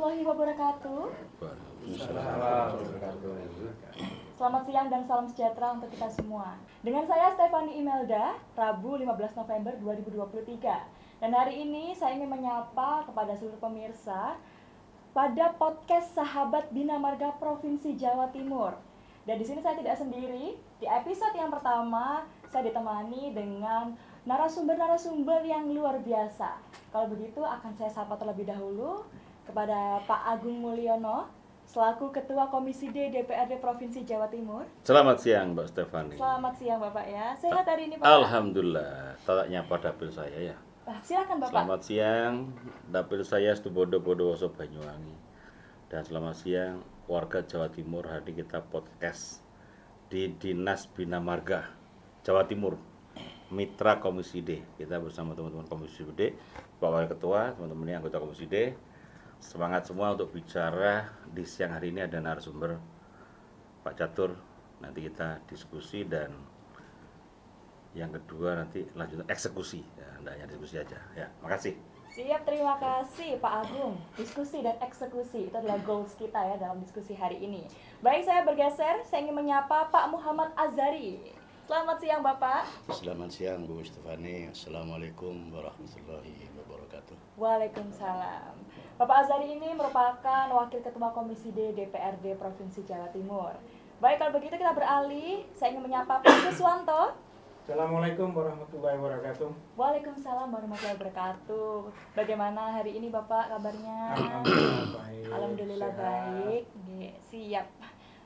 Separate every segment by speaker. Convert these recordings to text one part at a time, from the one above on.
Speaker 1: warahmatullahi wabarakatuh.
Speaker 2: Waalaikumsalam.
Speaker 1: Selamat siang dan salam sejahtera untuk kita semua. Dengan saya Stefani Imelda, Rabu 15 November 2023. Dan hari ini saya ingin menyapa kepada seluruh pemirsa pada podcast Sahabat Bina Marga Provinsi Jawa Timur. Dan di sini saya tidak sendiri. Di episode yang pertama saya ditemani dengan narasumber-narasumber yang luar biasa. Kalau begitu akan saya sapa terlebih dahulu kepada Pak Agung Mulyono selaku Ketua Komisi D DPRD Provinsi Jawa Timur.
Speaker 3: Selamat siang Mbak Stefani.
Speaker 1: Selamat siang Bapak ya. Sehat hari ini Pak?
Speaker 3: Alhamdulillah. Tanya pada dapil saya ya.
Speaker 1: Silakan Bapak.
Speaker 3: Selamat siang. Dapil saya Stubodo Bodowoso Banyuwangi. Dan selamat siang warga Jawa Timur. Hari ini kita podcast di Dinas Bina Marga Jawa Timur. Mitra Komisi D. Kita bersama teman-teman Komisi D, Pak Wakil Ketua, teman-teman yang anggota Komisi D. Semangat semua untuk bicara. Di siang hari ini ada narasumber Pak Catur. Nanti kita diskusi dan yang kedua nanti lanjut eksekusi. Ya, hanya diskusi aja. Ya, makasih.
Speaker 1: Siap, terima kasih Pak Agung. Diskusi dan eksekusi itu adalah goals kita ya dalam diskusi hari ini. Baik, saya bergeser. Saya ingin menyapa Pak Muhammad Azhari. Selamat siang Bapak.
Speaker 2: Selamat siang Bu Stefani. Assalamualaikum warahmatullahi wabarakatuh.
Speaker 1: Waalaikumsalam. Bapak Azhari ini merupakan Wakil Ketua Komisi D DPRD Provinsi Jawa Timur. Baik, kalau begitu kita beralih. Saya ingin menyapa Pak Kuswanto.
Speaker 4: Assalamualaikum warahmatullahi wabarakatuh.
Speaker 1: Waalaikumsalam warahmatullahi wabarakatuh. Bagaimana hari ini Bapak kabarnya?
Speaker 4: Alhamdulillah baik.
Speaker 1: Alhamdulillah
Speaker 4: Sehat.
Speaker 1: baik. Nggih, siap.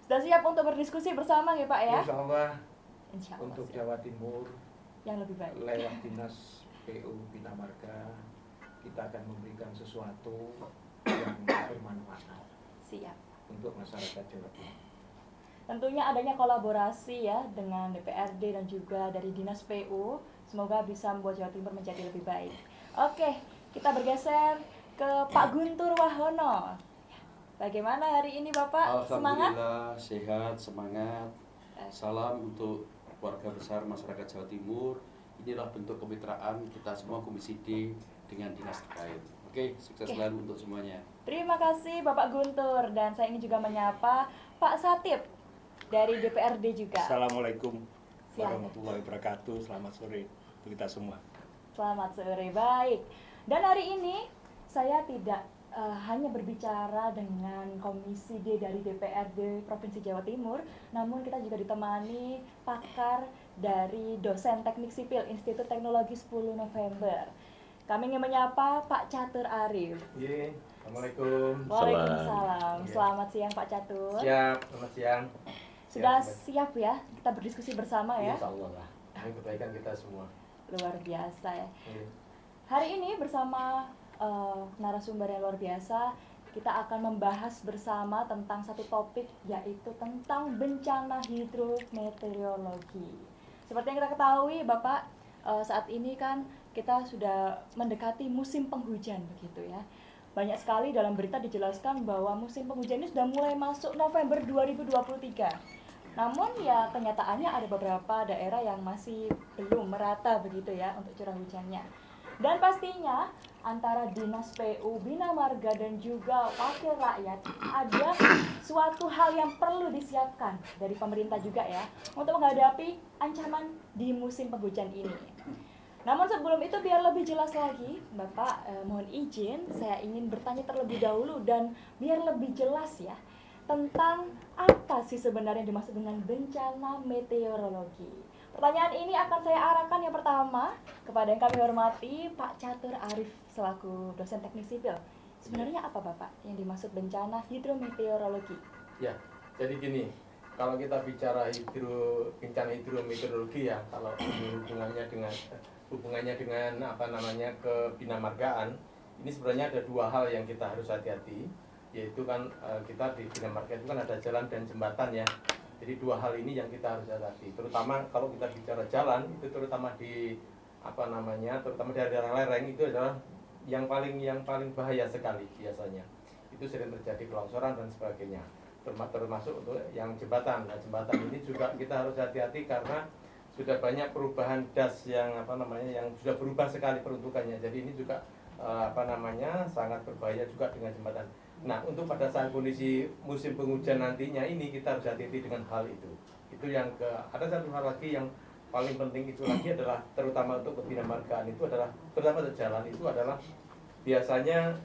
Speaker 1: Sudah siap untuk berdiskusi bersama ya Pak ya?
Speaker 4: Insya Allah
Speaker 1: Insya Allah
Speaker 4: untuk
Speaker 1: siap.
Speaker 4: Jawa Timur
Speaker 1: Yang lebih baik.
Speaker 4: lewat Dinas PU Bina Marga kita akan memberikan sesuatu yang bermanfaat
Speaker 1: Siap.
Speaker 4: untuk masyarakat Jawa Timur.
Speaker 1: Tentunya adanya kolaborasi ya dengan DPRD dan juga dari Dinas PU. Semoga bisa membuat Jawa Timur menjadi lebih baik. Oke, kita bergeser ke Pak Guntur Wahono. Bagaimana hari ini Bapak? Semangat?
Speaker 5: Alhamdulillah sehat, semangat. Salam untuk warga besar masyarakat Jawa Timur. Inilah bentuk kemitraan kita semua Komisi D dengan dinas terkait. Oke, sukses selalu untuk semuanya.
Speaker 1: Terima kasih Bapak Guntur. Dan saya ingin juga menyapa Pak Satip dari DPRD juga.
Speaker 6: Assalamualaikum
Speaker 1: Silakan.
Speaker 6: warahmatullahi wabarakatuh. Selamat sore untuk kita semua.
Speaker 1: Selamat sore, baik. Dan hari ini saya tidak hanya berbicara dengan Komisi D dari DPRD Provinsi Jawa Timur, namun kita juga ditemani pakar dari dosen Teknik Sipil Institut Teknologi 10 November. Kami ingin menyapa Pak Catur Arif.
Speaker 4: Iya, Assalamualaikum.
Speaker 1: Waalaikumsalam.
Speaker 4: Iya.
Speaker 1: Selamat siang Pak Catur.
Speaker 4: Siap, selamat siang.
Speaker 1: Sudah
Speaker 4: Siap,
Speaker 1: siap ya kita berdiskusi bersama ya?
Speaker 4: Insya Allah lah. Ini kebaikan kita semua.
Speaker 1: Luar biasa ya.
Speaker 4: Iya.
Speaker 1: Hari ini bersama narasumber yang luar biasa, kita akan membahas bersama tentang satu topik, yaitu tentang bencana hidrometeorologi. Seperti yang kita ketahui Bapak, saat ini kan kita sudah mendekati musim penghujan begitu ya. Banyak sekali dalam berita dijelaskan bahwa musim penghujan ini sudah mulai masuk November 2023. Namun ya kenyataannya ada beberapa daerah yang masih belum merata begitu ya untuk curah hujannya. Dan pastinya antara Dinas PU, Bina Marga dan juga Wakil Rakyat ada suatu hal yang perlu disiapkan dari pemerintah juga ya untuk menghadapi ancaman di musim penghujan ini. Namun sebelum itu biar lebih jelas lagi, Bapak mohon izin saya ingin bertanya terlebih dahulu dan biar lebih jelas ya tentang apa sih sebenarnya yang dimaksud dengan bencana meteorologi. Pertanyaan ini akan saya arahkan yang pertama kepada yang kami hormati Pak Catur Arif selaku dosen teknik sipil. Sebenarnya apa Bapak yang dimaksud bencana hidrometeorologi?
Speaker 4: Ya, jadi gini, kalau kita bicara bencana hidrometeorologi ya, kalau hubungannya dengan apa namanya kebinamargaan, ini sebenarnya ada dua hal yang kita harus hati-hati, yaitu kan kita di Bina Marga itu kan ada jalan dan jembatan ya. Jadi dua hal ini yang kita harus hati-hati. Terutama kalau kita bicara jalan itu terutama di terutama di daerah lereng itu adalah yang paling bahaya sekali biasanya. Itu sering terjadi kelongsoran dan sebagainya. Termasuk untuk yang jembatan. Nah, jembatan ini juga kita harus hati-hati karena sudah banyak perubahan das yang yang sudah berubah sekali peruntukannya. Jadi ini juga sangat berbahaya juga dengan jembatan. Nah, untuk pada saat kondisi musim penghujan nantinya ini kita harus hati-hati dengan hal itu. Itu yang ada satu hal lagi yang paling penting itu lagi adalah terutama untuk kebinamargaan itu adalah terutama untuk jalan itu adalah biasanya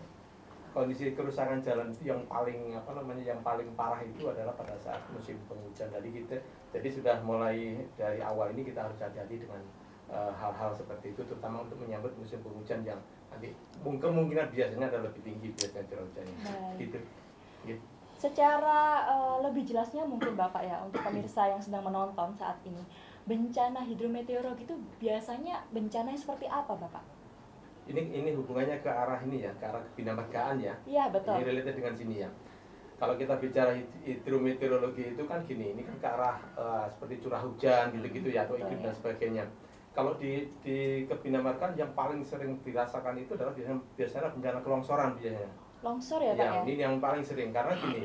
Speaker 4: kondisi kerusakan jalan itu yang paling parah itu adalah pada saat musim penghujan. Jadi sudah mulai dari awal ini kita harus hati-hati dengan hal-hal seperti itu, terutama untuk menyambut musim penghujan yang nanti kemungkinan biasanya ada lebih tinggi biasanya curah hujannya. Gitu.
Speaker 1: Secara lebih jelasnya mungkin Bapak ya untuk pemirsa yang sedang menonton saat ini, bencana hidrometeorologi itu biasanya bencana seperti apa Bapak?
Speaker 4: Ini hubungannya ke arah ini ya, ke arah kebinamargaan ya.
Speaker 1: Iya betul.
Speaker 4: Ini related dengan sini ya. Kalau kita bicara hidrometeorologi itu kan gini, ini kan ke arah seperti curah hujan gitu-gitu ya, atau iklim dan sebagainya. Kalau di kebinamargaan yang paling sering dirasakan itu adalah biasanya bencana kelongsoran biasanya.
Speaker 1: Longsor ya Pak ya?
Speaker 4: Ini yang paling sering karena gini,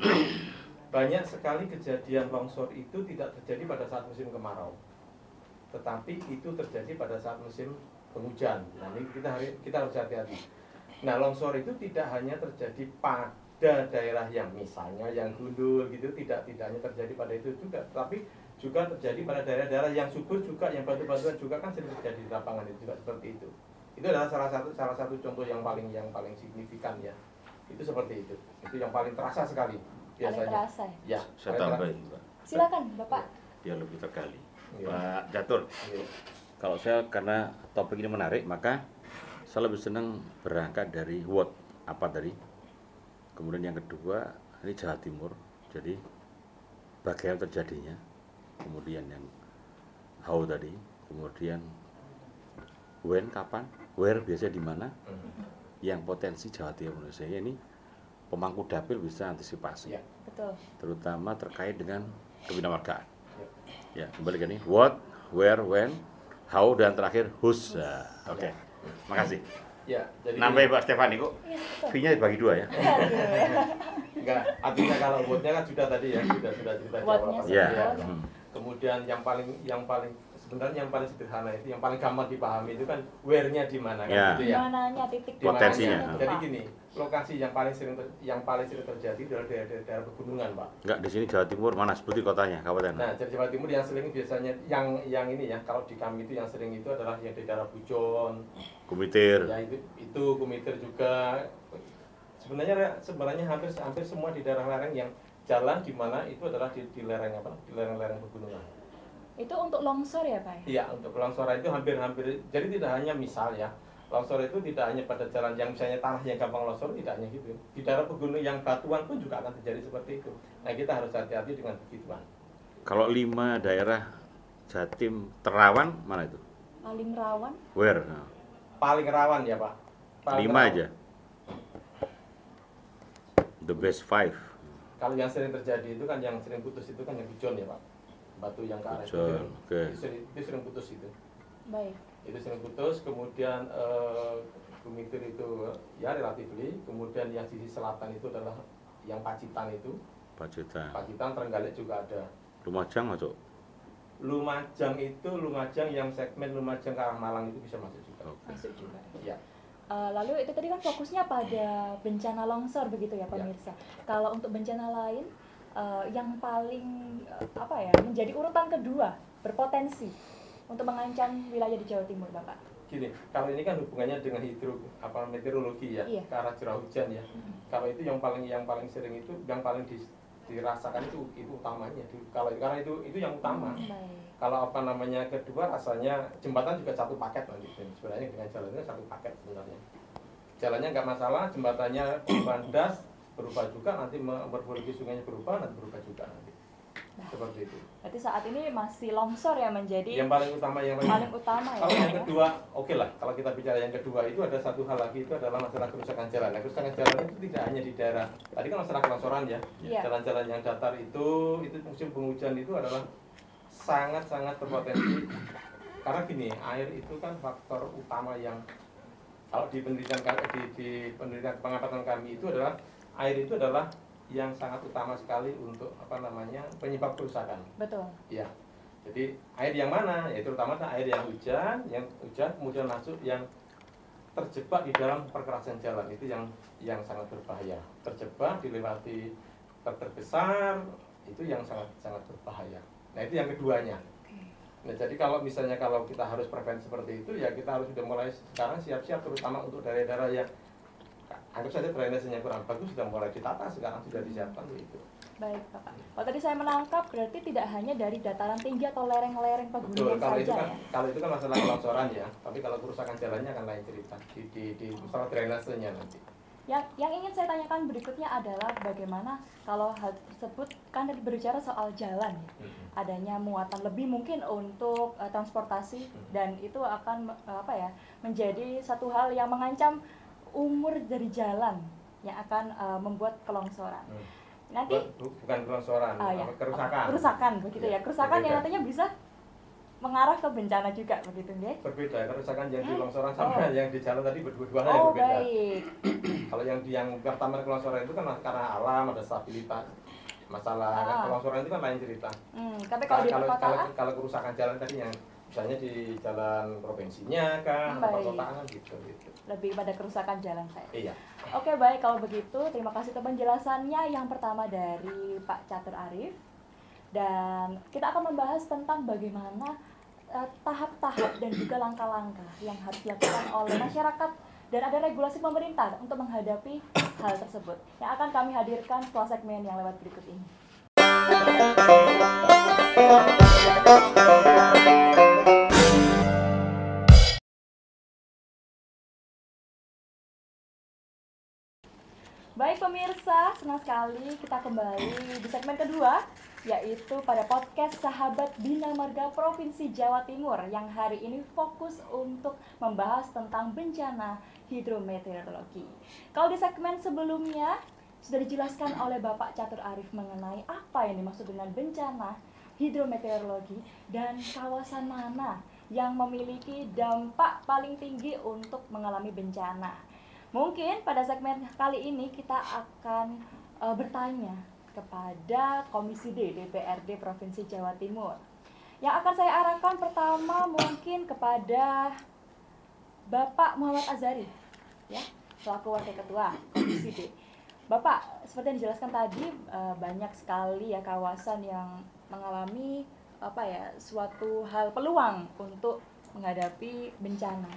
Speaker 4: banyak sekali kejadian longsor itu tidak terjadi pada saat musim kemarau, tetapi itu terjadi pada saat musim penghujan. Nah ini kita harus hati-hati. Nah longsor itu tidak hanya terjadi pada daerah yang misalnya yang gundul gitu, tidak hanya terjadi pada itu juga, tapi juga terjadi pada daerah-daerah yang subur juga, yang batu-batuan juga kan sering terjadi di lapangan itu juga seperti itu. Itu adalah salah satu contoh yang paling signifikan ya. Itu seperti itu. Itu yang paling terasa sekali biasanya.
Speaker 1: Paling terasa
Speaker 4: ya.
Speaker 3: Saya tambahin, Pak.
Speaker 1: Silakan Bapak.
Speaker 3: Biar lebih tergali.
Speaker 4: Ya.
Speaker 3: Pak Catur, kalau saya karena topik ini menarik, maka saya lebih senang berangkat dari what, apa tadi. Kemudian yang kedua, ini Jawa Timur. Jadi bagaimana terjadinya. Kemudian yang how tadi. Kemudian when, kapan, where, biasanya di mana. Yang potensi Jawa Timur, sehingga ini pemangku dapil bisa antisipasi.
Speaker 4: Ya.
Speaker 1: Betul.
Speaker 3: Terutama terkait dengan kebinamargaan. Ya, kembali ke ini what, where, when, how, dan terakhir whose. Oke. Makasih.
Speaker 4: Ya, jadi
Speaker 3: Nambah Pak Stefani kok.
Speaker 1: Iya betul.
Speaker 3: Fee-nya dibagi 2 ya.
Speaker 4: enggak, artinya kalau word-nya kan sudah tadi ya, sudah cerita
Speaker 1: Word-nya
Speaker 4: jawab.
Speaker 3: Iya.
Speaker 4: Ya.
Speaker 3: Hmm.
Speaker 4: Kemudian yang paling sebenarnya yang paling sederhana itu, yang paling gampang dipahami itu kan where-nya di mana kan
Speaker 3: Ya.
Speaker 4: gitu
Speaker 1: Di
Speaker 4: ya.
Speaker 1: mananya titik
Speaker 4: Di mananya.
Speaker 3: Potensinya.
Speaker 1: itu,
Speaker 4: Jadi
Speaker 1: Pak.
Speaker 4: gini, lokasi yang paling sering terjadi adalah daerah pegunungan, Pak.
Speaker 3: Enggak, di sini Jawa Timur mana sebutin kotanya, kabupaten.
Speaker 4: Nah, jadi Jawa Timur yang sering biasanya yang ini ya, kalau di kami itu yang sering itu adalah yang di daerah Bujon,
Speaker 3: Kumitir.
Speaker 4: ya itu Kumitir juga. Sebenarnya hampir semua di daerah lereng yang jalan di mana itu adalah di lereng di lereng-lereng pegunungan.
Speaker 1: Itu untuk longsor ya Pak?
Speaker 4: Iya, untuk longsoran itu hampir jadi tidak hanya misal ya, longsor itu tidak hanya pada jalan yang misalnya tanah yang gampang longsor, tidak hanya gitu. Di daerah pegunungan yang batuan pun juga akan terjadi seperti itu. Nah, kita harus hati-hati dengan begituan.
Speaker 3: Kalau 5 daerah Jatim terawan mana itu?
Speaker 1: Paling rawan?
Speaker 3: Where?
Speaker 4: Paling rawan ya, Pak.
Speaker 3: 5
Speaker 4: rawan.
Speaker 3: aja. The best 5.
Speaker 4: Kalau yang sering terjadi itu kan yang sering putus itu kan yang Bujon ya, Pak. Batu yang ke arah
Speaker 3: Bujon, oke.
Speaker 4: itu sering putus itu.
Speaker 1: Baik.
Speaker 4: Itu sering putus, kemudian Kumitir itu ya relatifly, kemudian yang sisi selatan itu adalah yang Pacitan itu.
Speaker 3: Pacitan.
Speaker 4: Pacitan, Trenggalek juga ada.
Speaker 3: Lumajang masuk.
Speaker 4: Lumajang yang segmen Lumajang ke arah Malang itu bisa masuk juga.
Speaker 3: Oke.
Speaker 1: Masuk juga.
Speaker 4: Ya.
Speaker 1: Lalu itu tadi kan fokusnya pada bencana longsor begitu ya pemirsa. Kalau untuk bencana lain yang paling menjadi urutan kedua berpotensi untuk mengancam wilayah di Jawa Timur, Bapak.
Speaker 4: Gini, kalau ini kan hubungannya dengan meteorologi ya,
Speaker 1: Iya.
Speaker 4: ke arah curah hujan ya. Kalau itu yang paling sering itu, yang paling dirasakan itu utamanya. Karena itu yang utama.
Speaker 1: Baik.
Speaker 4: Kalau kedua rasanya jembatan juga satu paket nanti. Sebenarnya dengan jalannya satu paket sebenarnya. Jalannya nggak masalah, jembatannya kandas berubah juga, nanti morfologi sungainya berubah, nanti berubah juga nanti. Seperti itu.
Speaker 1: Berarti saat ini masih longsor ya menjadi
Speaker 4: Yang paling utama
Speaker 1: paling utama ya.
Speaker 4: Kalau yang
Speaker 1: Pak,
Speaker 4: kedua, oke lah. Kalau kita bicara yang kedua itu ada satu hal lagi, itu adalah masalah kerusakan jalan. Nah, kerusakan jalan itu tidak hanya di daerah. Tadi kan masalah kelongsoran ya.
Speaker 1: Iya.
Speaker 4: Jalan-jalan yang datar itu musim penghujan itu adalah sangat-sangat berpotensi. Karena gini, air itu kan faktor utama yang kalau di penelitian di penelitian pengamatan kami itu adalah air itu adalah yang sangat utama sekali untuk penyebab kerusakan.
Speaker 1: Betul.
Speaker 4: Ya, jadi air yang mana? Ya terutama air yang hujan kemudian masuk yang terjebak di dalam perkerasan jalan itu yang sangat berbahaya. Terjebak dilewati truk besar itu yang sangat sangat berbahaya. Nah itu yang keduanya. Nah jadi kalau misalnya kalau kita harus prevensi seperti itu ya kita harus sudah mulai sekarang siap-siap, terutama untuk daerah-daerah yang anggap saja drainasenya kurang bagus sudah mulai ditata, sekarang sudah disiapkan gitu.
Speaker 1: Baik Bapak. Kalau tadi saya menangkap berarti tidak hanya dari dataran tinggi atau lereng-lereng
Speaker 4: Betul,
Speaker 1: pegunungan
Speaker 4: kalau itu
Speaker 1: saja
Speaker 4: kan
Speaker 1: ya.
Speaker 4: kalau itu kan masalah kelongsoran ya, tapi kalau kerusakan jalannya akan lain cerita di masalah drainasenya nanti.
Speaker 1: Yang ingin saya tanyakan berikutnya adalah bagaimana kalau hal tersebut kan berbicara soal jalan ya. Adanya muatan lebih mungkin untuk transportasi dan itu akan menjadi satu hal yang mengancam umur dari jalan yang akan membuat kelongsoran. Nanti
Speaker 4: Bukan kelongsoran, kerusakan.
Speaker 1: Kerusakan begitu ya. Kerusakan yang
Speaker 4: Berbeda.
Speaker 1: nantinya bisa mengarah ke bencana juga begitu ya.
Speaker 4: Berbeda, kerusakan yang di longsoran sama yang di jalan tadi berdua-dua yang
Speaker 1: Oh,
Speaker 4: berbeda.
Speaker 1: baik.
Speaker 4: Kalau yang pertama kelongsoran itu kan karena alam, ada stabilitas. Masalah kelongsoran itu kan lain cerita.
Speaker 1: Tapi kalau di perkotaan
Speaker 4: kalau kerusakan jalan tadi yang misalnya di jalan provinsinya kan, atau
Speaker 1: baik.
Speaker 4: perkotaan gitu.
Speaker 1: lebih pada kerusakan jalan saya.
Speaker 4: Iya.
Speaker 1: Oke, baik kalau begitu terima kasih atas penjelasannya. Yang pertama dari Pak Catur Arif. Dan kita akan membahas tentang bagaimana tahap-tahap dan juga langkah-langkah yang harus dilakukan oleh masyarakat dan ada regulasi pemerintah untuk menghadapi hal tersebut yang akan kami hadirkan setelah segmen yang lewat berikut ini. Baik pemirsa, senang sekali kita kembali di segmen kedua, yaitu pada podcast Sahabat Bina Marga Provinsi Jawa Timur yang hari ini fokus untuk membahas tentang bencana hidrometeorologi. Kalau di segmen sebelumnya sudah dijelaskan oleh Bapak Catur Arif mengenai apa yang dimaksud dengan bencana hidrometeorologi dan kawasan mana yang memiliki dampak paling tinggi untuk mengalami bencana. Mungkin pada segmen kali ini kita akan bertanya kepada Komisi D DPRD Provinsi Jawa Timur. Yang akan saya arahkan pertama mungkin kepada Bapak Muhammad Azhari, ya, selaku Wakil Ketua Komisi D. Bapak, seperti yang dijelaskan tadi banyak sekali ya kawasan yang mengalami suatu hal peluang untuk menghadapi bencana.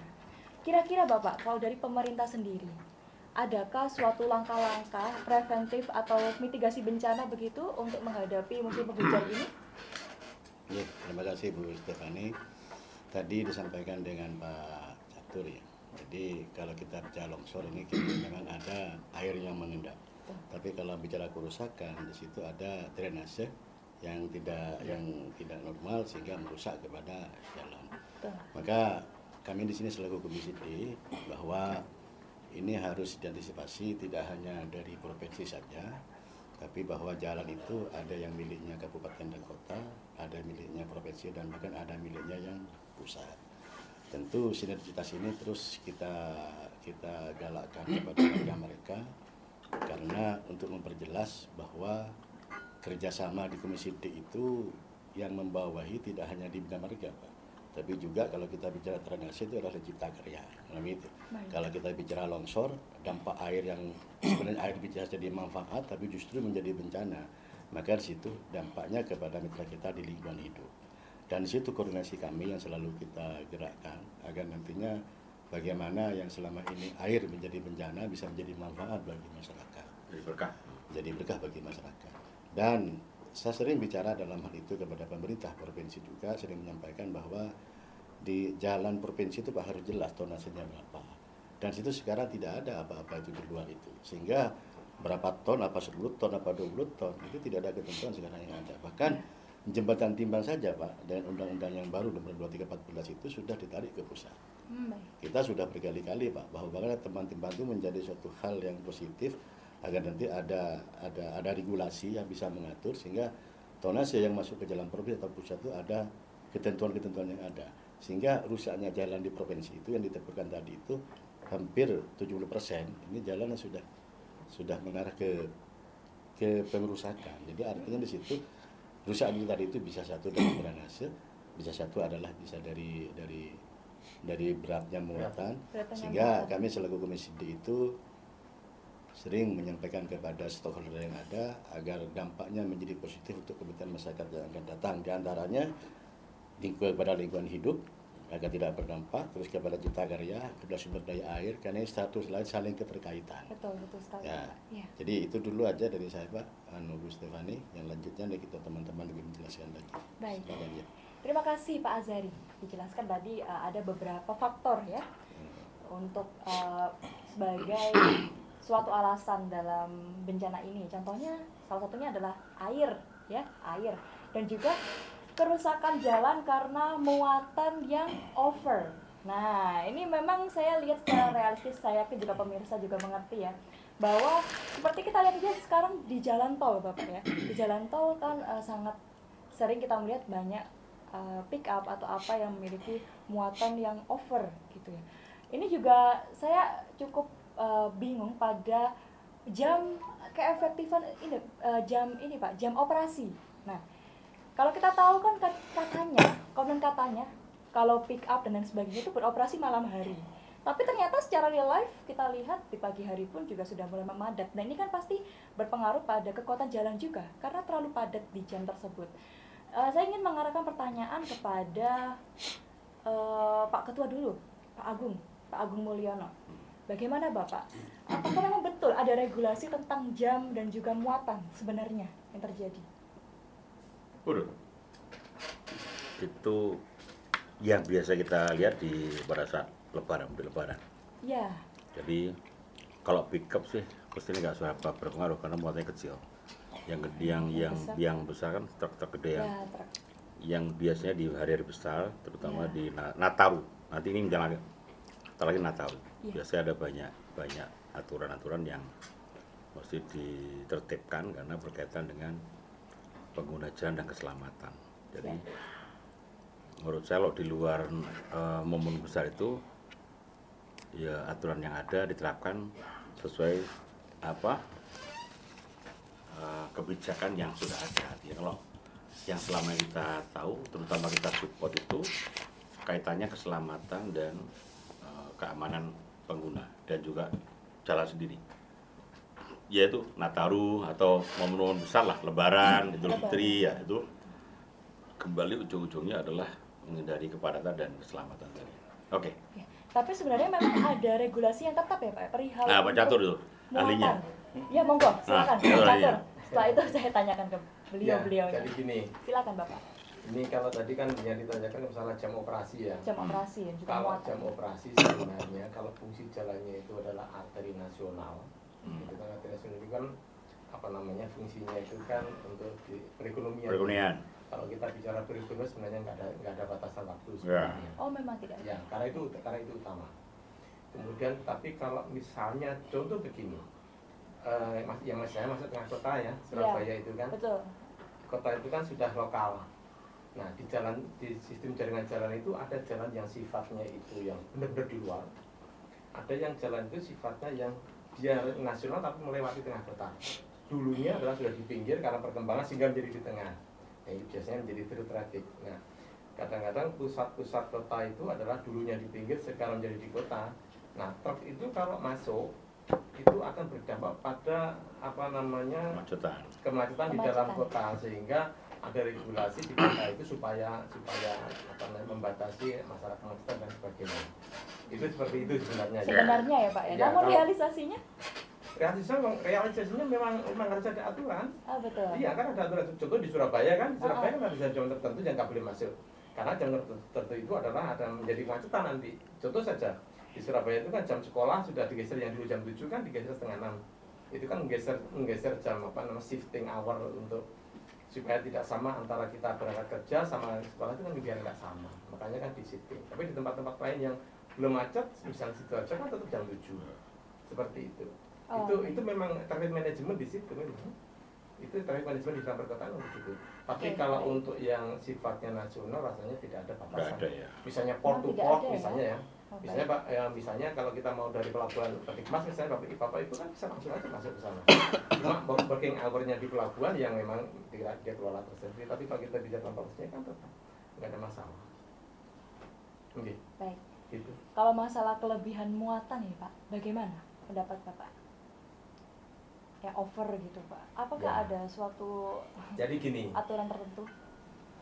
Speaker 1: Kira-kira Bapak, kalau dari pemerintah sendiri, adakah suatu langkah-langkah preventif atau mitigasi bencana begitu untuk menghadapi musim penghujan ini?
Speaker 2: Ya, terima kasih Bu Stefani. Tadi disampaikan dengan Pak Catur ya. Jadi kalau kita bicara longsor ini memang ada air yang mengendap. Tapi kalau bicara kerusakan di situ ada drainase yang tidak normal sehingga merusak kepada jalan. Maka kami di sini selaku Komisi D bahwa ini harus diantisipasi tidak hanya dari provinsi saja, tapi bahwa jalan itu ada yang miliknya kabupaten dan kota, ada miliknya provinsi dan bahkan ada miliknya yang pusat. Tentu sinergitas ini terus kita galakkan kepada mereka karena untuk memperjelas bahwa kerjasama di Komisi D itu yang membawahi tidak hanya di Bina Marga, Pak. Tapi juga kalau kita bicara drainase itu adalah cipta karya. Kalau kita bicara longsor, dampak air yang sebenarnya air bisa jadi manfaat tapi justru menjadi bencana. Maka di situ dampaknya kepada mitra kita di lingkungan hidup. Dan di situ koordinasi kami yang selalu kita gerakkan agar nantinya bagaimana yang selama ini air menjadi bencana bisa menjadi manfaat bagi masyarakat. Jadi berkah bagi masyarakat. Dan saya sering bicara dalam hal itu kepada pemerintah provinsi juga, sering menyampaikan bahwa di jalan provinsi itu Pak harus jelas tonasenya berapa. Dan situ sekarang tidak ada apa-apa itu di luar itu. Sehingga berapa ton, apa 10 ton, apa 20 ton, itu tidak ada ketentuan sekarang yang ada. Bahkan jembatan timbang saja Pak, dengan undang-undang yang baru nomor 2314 itu sudah ditarik ke pusat. Kita sudah berkali-kali Pak, bahwa bagaimana teman timbang itu menjadi suatu hal yang positif, agar nanti ada regulasi yang bisa mengatur sehingga tonase yang masuk ke jalan provinsi atau pusat itu ada ketentuan-ketentuan yang ada, sehingga rusaknya jalan di provinsi itu yang ditemukan tadi itu hampir 70% ini jalan yang sudah mengarah ke pengerusakan. Jadi artinya di situ rusak tadi itu bisa satu dari drainase, bisa satu adalah bisa dari dari beratnya muatan,
Speaker 1: Beratnya
Speaker 2: sehingga
Speaker 1: muatan.
Speaker 2: kami selaku Komisi D itu sering menyampaikan kepada stakeholder yang ada agar dampaknya menjadi positif untuk kepentingan masyarakat yang akan datang. Di antaranya kepada lingkungan hidup agar tidak berdampak, terus kepada cipta karya, kepada sumber daya air, karena status lain saling keterkaitan.
Speaker 1: Betul sekali.
Speaker 2: Ya,
Speaker 1: Ya.
Speaker 2: jadi itu dulu aja dari saya Pak, Bu Stefani. Yang lanjutnya dari kita teman-teman lebih menjelaskan lagi.
Speaker 1: Baik.
Speaker 2: Silakan, ya.
Speaker 1: Terima kasih Pak Azhari. Dijelaskan tadi ada beberapa faktor ya untuk sebagai suatu alasan dalam bencana ini. Contohnya salah satunya adalah air ya, air dan juga kerusakan jalan karena muatan yang over. Nah, ini memang saya lihat secara realistis, saya yakin juga pemirsa juga mengerti ya, bahwa seperti kita lihat aja sekarang di jalan tol Bapak ya. Di jalan tol kan sangat sering kita melihat banyak pick up atau apa yang memiliki muatan yang over gitu ya. Ini juga saya cukup bingung pada jam keefektifan ini jam ini Pak, jam operasi. Nah, kalau kita tahu kan konon katanya kalau pick up dan lain sebagainya itu beroperasi malam hari. Tapi ternyata secara real life kita lihat di pagi hari pun juga sudah mulai memadat. Nah, ini kan pasti berpengaruh pada kekuatan jalan juga karena terlalu padat di jam tersebut. Saya ingin mengarahkan pertanyaan kepada Pak Ketua dulu, Pak Agung Mulyono. Bagaimana Bapak? Apakah memang betul ada regulasi tentang jam dan juga muatan sebenarnya yang terjadi?
Speaker 3: Udah. Itu yang biasa kita lihat pada saat lebaran.
Speaker 1: Ya.
Speaker 3: Jadi kalau pickup sih pastinya nggak seberapa berpengaruh karena muatannya kecil. Yang besar kan truk gede
Speaker 1: Ya, truk.
Speaker 3: yang biasanya di hari-hari besar, terutama
Speaker 1: Ya.
Speaker 3: di Nataru. Nanti ini menjelang lagi Nataru.
Speaker 1: Ya.
Speaker 3: Biasanya ada banyak aturan-aturan yang mesti ditertibkan karena berkaitan dengan pengguna jalan dan keselamatan. Jadi menurut saya kalau di luar momen besar itu ya aturan yang ada diterapkan sesuai kebijakan yang sudah ada. Ya, kalau yang selama kita tahu, terutama kita support itu kaitannya keselamatan dan keamanan pengguna dan juga jalan sendiri. Yaitu Nataru atau momen-momen besar lah, Lebaran, Idul Fitri ya itu kembali ujung-ujungnya adalah menghindari kepadatan dan keselamatan tadi. Oke.
Speaker 1: Ya. Tapi sebenarnya memang ada regulasi yang tetap ya Pak, perihal
Speaker 3: Nah, Pak Catur itu ahlinya.
Speaker 1: Ya monggo, silakan Pak
Speaker 3: itu
Speaker 1: Catur.
Speaker 3: ahlinya.
Speaker 1: Setelah itu saya tanyakan ke beliau-beliau.
Speaker 4: Ya, jadi gini,
Speaker 1: Silakan Bapak.
Speaker 4: ini kalau tadi kan yang ditanyakan masalah jam operasi ya.
Speaker 1: Jam operasi dan juga
Speaker 4: Kalau
Speaker 1: muatan.
Speaker 4: jam operasi sebenarnya kalau fungsi jalannya itu adalah arteri nasional, itu kan arteri nasional itu kan apa namanya fungsinya itu kan untuk perekonomian. Kalau kita bicara perekonomian sebenarnya nggak ada batasan waktu sebenarnya.
Speaker 1: Oh, memang tidak.
Speaker 4: Ya, karena itu utama. Kemudian tapi kalau misalnya contoh begini, saya masuk tengah kota ya, Surabaya itu kan,
Speaker 1: Betul.
Speaker 4: kota itu kan sudah lokal. Nah, di sistem jaringan jalan itu ada jalan yang sifatnya itu yang benar-benar di luar. Ada yang jalan itu sifatnya yang dia nasional tapi melewati tengah kota. Dulunya adalah sudah di pinggir karena perkembangan sehingga menjadi di tengah. Nah, itu biasanya menjadi through traffic. Nah, kadang-kadang pusat-pusat kota itu adalah dulunya di pinggir sekarang menjadi di kota. Nah, truk itu kalau masuk itu akan berdampak pada kemacetan di dalam kota, sehingga ada regulasi di kota itu supaya membatasi masalah kemacetan dan sebagainya. Itu seperti itu sebenarnya.
Speaker 1: Sebenarnya ya Pak ya.
Speaker 4: Ya,
Speaker 1: Namun
Speaker 4: kalau-
Speaker 1: realisasinya?
Speaker 4: Realisasinya memang harus ada aturan.
Speaker 1: Ah, betul.
Speaker 4: Iya kan ada aturan. Contoh di Surabaya kan, kan ada jam tertentu yang nggak boleh masuk. Karena jam tertentu itu adalah ada menjadi kemacetan nanti. Contoh saja di Surabaya itu kan jam sekolah sudah digeser, yang dulu jam 7 kan digeser setengah 6. Itu kan menggeser jam shifting hour untuk supaya tidak sama antara kita berangkat kerja sama sekolah itu kan biar nggak sama. Makanya kan di shifting. Tapi di tempat-tempat lain yang belum macet, misalnya Sidoarjo kan tetap jam 7. Seperti itu.
Speaker 1: Oh.
Speaker 4: Itu memang traffic management di situ memang. Itu traffic management di dalam perkotaan begitu. Tapi kalau untuk yang sifatnya nasional rasanya tidak ada batasan.
Speaker 3: Nggak ada ya.
Speaker 4: Misalnya port to
Speaker 1: Tidak
Speaker 4: port
Speaker 1: ada ya?
Speaker 4: misalnya ya.
Speaker 1: Oke.
Speaker 4: Misalnya Pak, misalnya kalau kita mau dari pelabuhan Petikmas misalnya Bapak itu kan bisa langsung aja masuk ke sana. Cuma working hour-nya di pelabuhan yang memang dia kelola tersendiri. Tapi kalau kita bicara transportasinya kan tetap nggak ada masalah. Oke.
Speaker 1: Baik.
Speaker 4: gitu.
Speaker 1: Kalau masalah kelebihan muatan nih Pak, bagaimana pendapat Bapak? Ya over gitu Pak. Apakah
Speaker 4: Ya.
Speaker 1: ada suatu
Speaker 4: Jadi gini,
Speaker 1: aturan tertentu?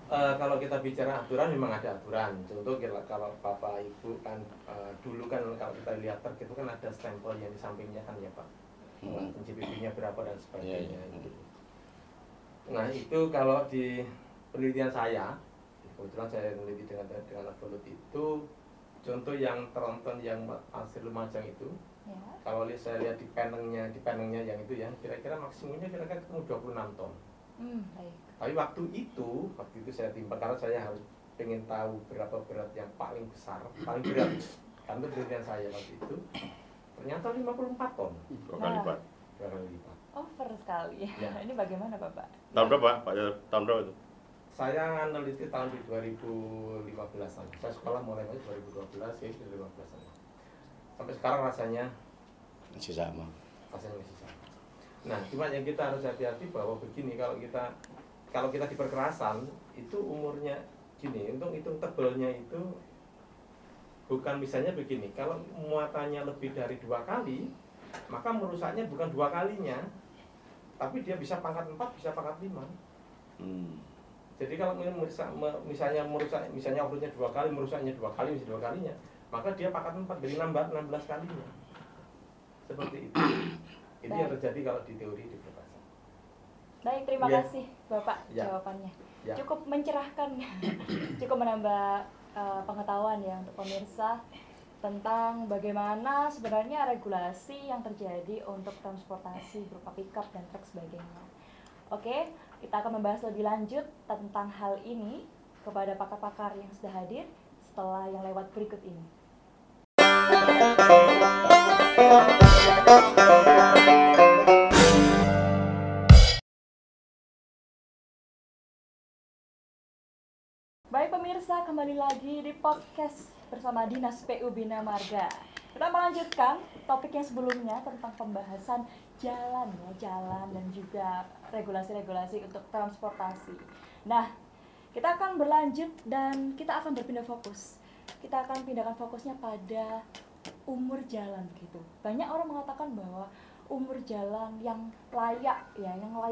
Speaker 4: kalau kita bicara aturan memang ada aturan. Contoh kalau Bapak Ibu kan dulu kan kalau kita lihat truk itu kan ada stempel yang di sampingnya kan ya Pak. CPP-nya berapa dan sebagainya. Gitu. Nah itu kalau di penelitian saya, kebetulan saya meneliti dengan Absolut itu, contoh yang tronton yang hasil Lumajang itu,
Speaker 1: Ya.
Speaker 4: kalau saya lihat di panelnya yang itu ya, kira-kira maksimumnya kira-kira ketemu 26 ton.
Speaker 1: Baik.
Speaker 4: Tapi waktu itu saya timbang karena saya harus pengen tahu berapa berat yang paling besar, paling berat. Karena penelitian saya waktu itu ternyata 54 ton.
Speaker 3: 2 kali lipat.
Speaker 4: 2 kali lipat.
Speaker 1: Over sekali.
Speaker 4: Ya.
Speaker 1: Ini bagaimana Bapak?
Speaker 3: Tahun berapa Pak? Tahun berapa itu?
Speaker 4: Saya meneliti tahun di 2015-an. Saya sekolah mulai 2012 ya, 2015-an. Sampai sekarang rasanya
Speaker 2: Masih sama.
Speaker 4: masih sama. Nah, cuma yang kita harus hati-hati bahwa begini, kalau kita di perkerasan itu umurnya gini, hitung tebelnya itu bukan misalnya begini, kalau muatannya lebih dari 2 kali, maka merusaknya bukan 2 kalinya, tapi dia bisa pangkat 4, bisa pangkat 5. Jadi kalau misalnya outputnya 2 kali, merusaknya 2 kali, misalnya 2 kalinya, maka dia pangkat 4, jadi 16 kalinya. Seperti itu. Itu yang terjadi kalau di teori di perkerasan.
Speaker 1: Baik, terima
Speaker 4: Ya.
Speaker 1: kasih Bapak
Speaker 4: Ya.
Speaker 1: jawabannya.
Speaker 4: Ya.
Speaker 1: Cukup mencerahkan, cukup menambah pengetahuan ya untuk pemirsa tentang bagaimana sebenarnya regulasi yang terjadi untuk transportasi berupa pickup dan truk sebagainya. Oke, kita akan membahas lebih lanjut tentang hal ini kepada pakar-pakar yang sudah hadir setelah yang lewat berikut ini. Baik pemirsa, kembali lagi di podcast bersama Dinas PU Bina Marga. Kita melanjutkan topik yang sebelumnya tentang pembahasan jalan dan juga regulasi-regulasi untuk transportasi. Nah, kita akan berlanjut dan kita akan berpindah fokus. Kita akan pindahkan fokusnya pada umur jalan begitu. Banyak orang mengatakan bahwa umur jalan yang layak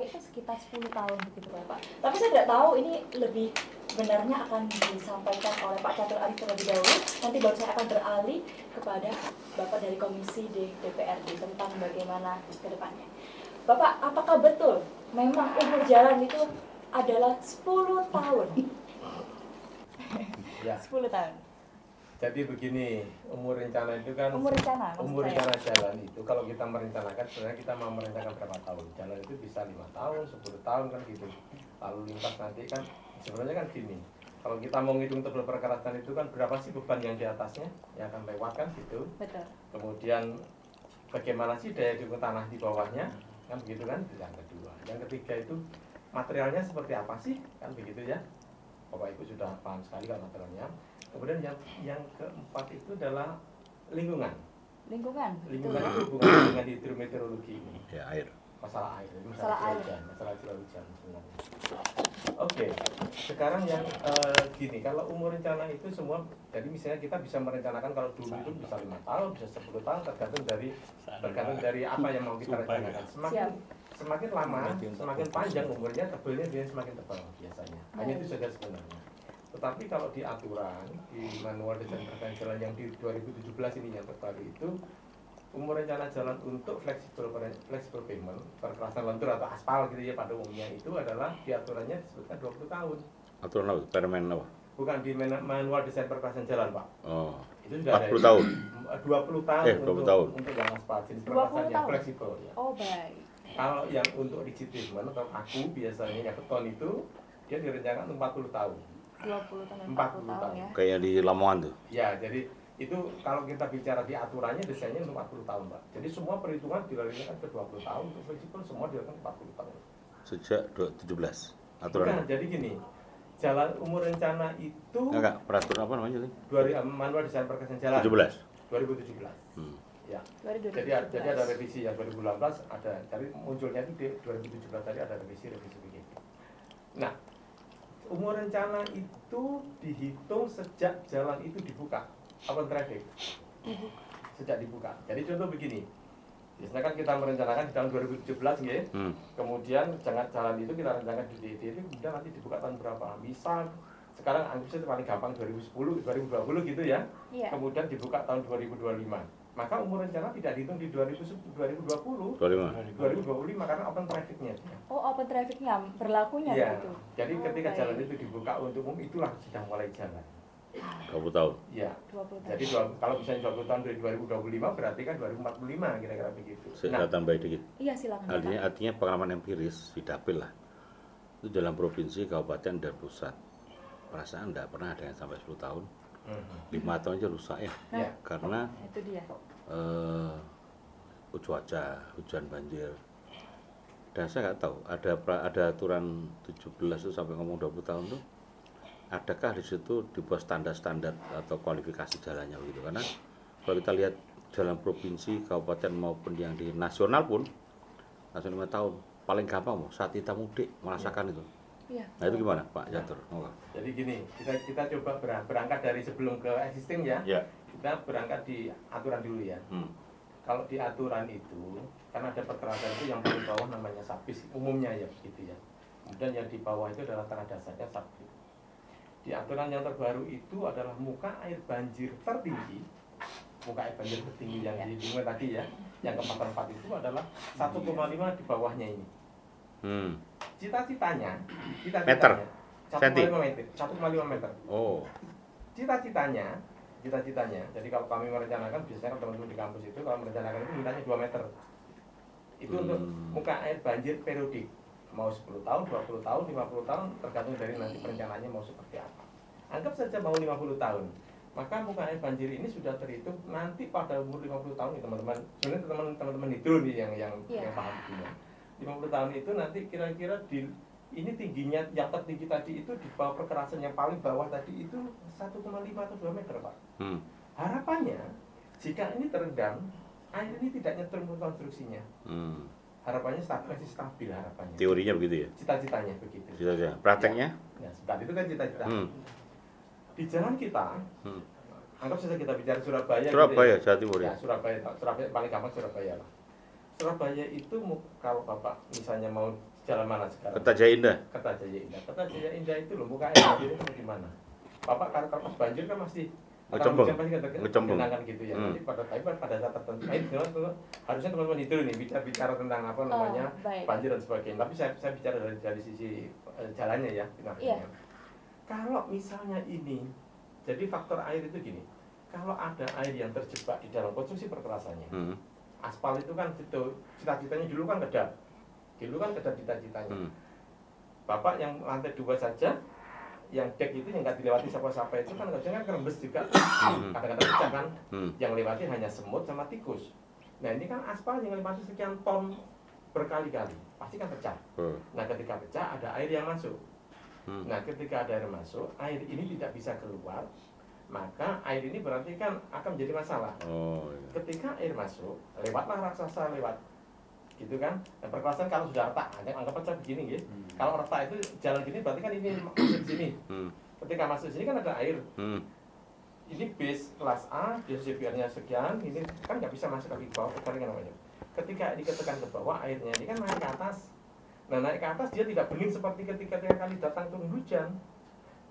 Speaker 1: itu sekitar 10 tahun begitu Bapak. Tapi saya tidak tahu ini lebih benarnya akan disampaikan oleh Pak Catur Arif terlebih dahulu. Nanti baru saya akan beralih kepada Bapak dari Komisi D DPRD tentang bagaimana ke depannya. Bapak, apakah betul memang umur jalan itu adalah 10 tahun?
Speaker 4: Ya.
Speaker 1: 10 tahun.
Speaker 4: Jadi begini, umur rencana itu kan
Speaker 1: Umur rencana, maksud
Speaker 4: umur
Speaker 1: saya.
Speaker 4: rencana jalan itu kalau kita merencanakan sebenarnya kita mau merencanakan berapa tahun. Jalan itu bisa 5 tahun, 10 tahun kan gitu. Lalu lintas nanti kan sebenarnya kan gini. Kalau kita mau ngitung tebel perkerasan itu kan berapa sih beban yang di atasnya yang akan lewat kan gitu.
Speaker 1: Betul.
Speaker 4: Kemudian bagaimana sih daya dukung tanah di bawahnya kan begitu kan itu yang kedua. Yang ketiga itu materialnya seperti apa sih kan begitu ya. Bapak Ibu sudah paham sekali kan materialnya. Kemudian yang keempat itu adalah lingkungan.
Speaker 1: Lingkungan.
Speaker 4: Lingkungan
Speaker 1: betul.
Speaker 4: itu hubungan dengan hidrometeorologi ini.
Speaker 3: Ya, air.
Speaker 4: Masalah air,
Speaker 1: Masalah air.
Speaker 4: masalah curah hujan sebenarnya. Oke, sekarang yang gini, kalau umur rencana itu semua, jadi misalnya kita bisa merencanakan kalau dulu itu bisa 5 tahun, bisa 10 tahun, tergantung dari apa yang mau kita rencanakan. Semakin lama, semakin panjang umurnya, tebelnya dia semakin tebal biasanya. Hanya itu saja sebenarnya. Tetapi kalau di aturan, di manual desain perkerasan jalan yang di 2017 ini yang terbaru itu, umur rencana jalan untuk flexible pavement, perkerasan lentur atau aspal gitu ya pada umumnya itu adalah di aturannya disebutkan 20 tahun.
Speaker 3: Aturan apa? Permen apa?
Speaker 4: Bukan di manual desain perkerasan jalan, Pak.
Speaker 3: Oh.
Speaker 4: Itu sudah
Speaker 3: 40 tahun.
Speaker 4: 20 tahun
Speaker 3: 20 tahun.
Speaker 4: untuk yang aspal jenis
Speaker 1: 20
Speaker 4: perkerasan yang
Speaker 1: tahun?
Speaker 4: fleksibel ya.
Speaker 1: Oh baik.
Speaker 4: Kalau yang untuk rigid pavement atau aku biasanya yang beton itu dia direncanakan untuk 40 tahun.
Speaker 1: 20 tahun dan
Speaker 4: 40
Speaker 1: tahun ya.
Speaker 3: Kayak di Lamongan tuh.
Speaker 4: Ya, jadi itu kalau kita bicara di aturannya desainnya untuk 40 tahun, Pak. Jadi semua perhitungan dilarikan ke 20 tahun, untuk fleksibel semua dilakukan 40 tahun.
Speaker 3: Sejak 2017. Aturan.
Speaker 4: Bukan, jadi gini, jalan umur rencana itu
Speaker 3: Enggak, peraturan apa namanya tadi?
Speaker 4: manual desain perkerasan jalan
Speaker 3: 17.
Speaker 4: 2017. Ya. Jadi ada revisi yang 2018 ada, jadi munculnya itu di 2017 tadi ada revisi begitu. Nah, umur rencana itu dihitung sejak jalan itu dibuka. open traffic sejak dibuka. Jadi contoh begini, biasanya kan kita merencanakan di tahun 2017 ya, kemudian jalan itu kita rencanakan di DED itu kemudian nanti dibuka tahun berapa? Misal sekarang anggap saja paling gampang 2010, 2020 gitu ya, kemudian dibuka tahun 2025. Maka umur rencana tidak dihitung di 2020, 2025 karena open traffic-nya.
Speaker 1: Oh, open traffic-nya berlakunya
Speaker 4: Ya,
Speaker 1: begitu.
Speaker 4: jadi ketika
Speaker 1: baik.
Speaker 4: jalan itu dibuka untuk umum itulah sudah mulai jalan.
Speaker 3: 20 tahun.
Speaker 4: Ya.
Speaker 1: 20 tahun.
Speaker 4: Jadi kalau misalnya 20 tahun dari 2025 berarti kan 2045 kira-kira begitu.
Speaker 3: Saya tambahin dikit.
Speaker 1: Iya, silakan.
Speaker 3: Artinya pengalaman empiris di dapil lah. Itu dalam provinsi, kabupaten dan pusat. Perasaan enggak pernah ada yang sampai 10 tahun. 5 tahun aja rusak ya.
Speaker 4: Ya.
Speaker 3: Karena
Speaker 1: Itu dia.
Speaker 3: cuaca, hujan banjir. Dan saya nggak tahu ada aturan 17 itu sampai ngomong 20 tahun tuh. Adakah di situ dibuat standar-standar atau kualifikasi jalannya begitu? Karena kalau kita lihat jalan provinsi, kabupaten maupun yang di nasional pun, nasional 5 tahun paling gampang mau saat kita mudik merasakan itu.
Speaker 1: Iya.
Speaker 3: Nah itu gimana Pak Catur?
Speaker 4: Jadi gini, kita coba berangkat dari sebelum ke existing ya.
Speaker 3: Ya.
Speaker 4: Kita berangkat di aturan dulu ya. Kalau di aturan itu, karena ada perkerasan itu yang paling bawah namanya SAPIS, umumnya ya begitu ya. Kemudian yang di bawah itu adalah tanah dasarnya SAPIS. Di aturan yang terbaru itu adalah muka air banjir tertinggi, muka air banjir tertinggi yang di lingkungan tadi ya, yang ke-4 itu adalah 1,5 di bawahnya ini. Cita-citanya
Speaker 3: Meter?
Speaker 4: 1,5 meter, 1,5 meter.
Speaker 3: Oh.
Speaker 4: Cita-citanya, jadi kalau kami merencanakan, biasanya kan teman-teman di kampus itu kalau merencanakan itu mintanya 2 meter. Itu untuk muka air banjir periodik. Mau 10 tahun, 20 tahun, 50 tahun, tergantung dari nanti perencanaannya mau seperti apa. Anggap saja mau 50 tahun. Maka muka air banjir ini sudah terhitung nanti pada umur 50 tahun nih teman-teman. Sebenarnya teman-teman itu nih yang paham dunia. 50 tahun itu nanti kira-kira ini tingginya yang tertinggi tadi itu di bawah perkerasan yang paling bawah tadi itu 1,5 atau 2 meter Pak. Harapannya jika ini terendam, air ini tidak nyetrum ke konstruksinya. Harapannya masih stabil harapannya.
Speaker 3: Teorinya begitu ya?
Speaker 4: Cita-citanya begitu.
Speaker 3: Cita-cita. Prakteknya?
Speaker 4: Ya, sebentar itu kan cita-cita. Di jalan kita, anggap saja kita bicara Surabaya.
Speaker 3: Surabaya,
Speaker 4: gitu ya.
Speaker 3: Jawa Timur ya?
Speaker 4: Ya, Surabaya paling gampang Surabaya lah. Surabaya itu kalau Bapak misalnya mau jalan mana sekarang?
Speaker 3: Kertajaya Indah.
Speaker 4: Kertajaya Indah. Kertajaya Indah itu loh, muka air banjir itu di mana? Bapak kalau pas banjir kan masih
Speaker 3: Ngecembung.
Speaker 4: genangan gitu ya. Nanti pada saat tertentu, harusnya teman-teman itu nih bicara tentang apa namanya banjir dan sebagainya. Tapi saya bicara dari sisi jalannya ya. Kalau misalnya ini, jadi faktor air itu gini. Kalau ada air yang terjebak di dalam konstruksi perkerasannya, aspal itu kan cita-citanya dulu kan kedap. Dulu kan kedap cita-citanya. Bapak yang lantai 2 saja, yang deck itu yang nggak dilewati siapa-siapa itu kan kadang kan kerembes juga, kadang-kadang pecah kan, yang lewati hanya semut sama tikus. Nah ini kan aspal yang lewati sekian ton berkali-kali, pasti kan pecah. Nah ketika pecah ada air yang masuk. Nah ketika ada air masuk, air ini tidak bisa keluar, maka air ini berarti kan akan menjadi masalah. Ketika air masuk, lewatlah raksasa lewat. Gitu kan, dan perkerasan kalau sudah retak, anggap aja begini gitu. Kalau retak itu jalan gini berarti kan ini masuk di sini. Ketika masuk sini kan ada air. Ini base kelas A, dia CPR-nya sekian, ini kan nggak bisa masuk lagi ke bawah, kan namanya. Ketika diketekan ke bawah, airnya ini kan naik ke atas. Nah naik ke atas dia tidak bening seperti ketika kali datang turun hujan.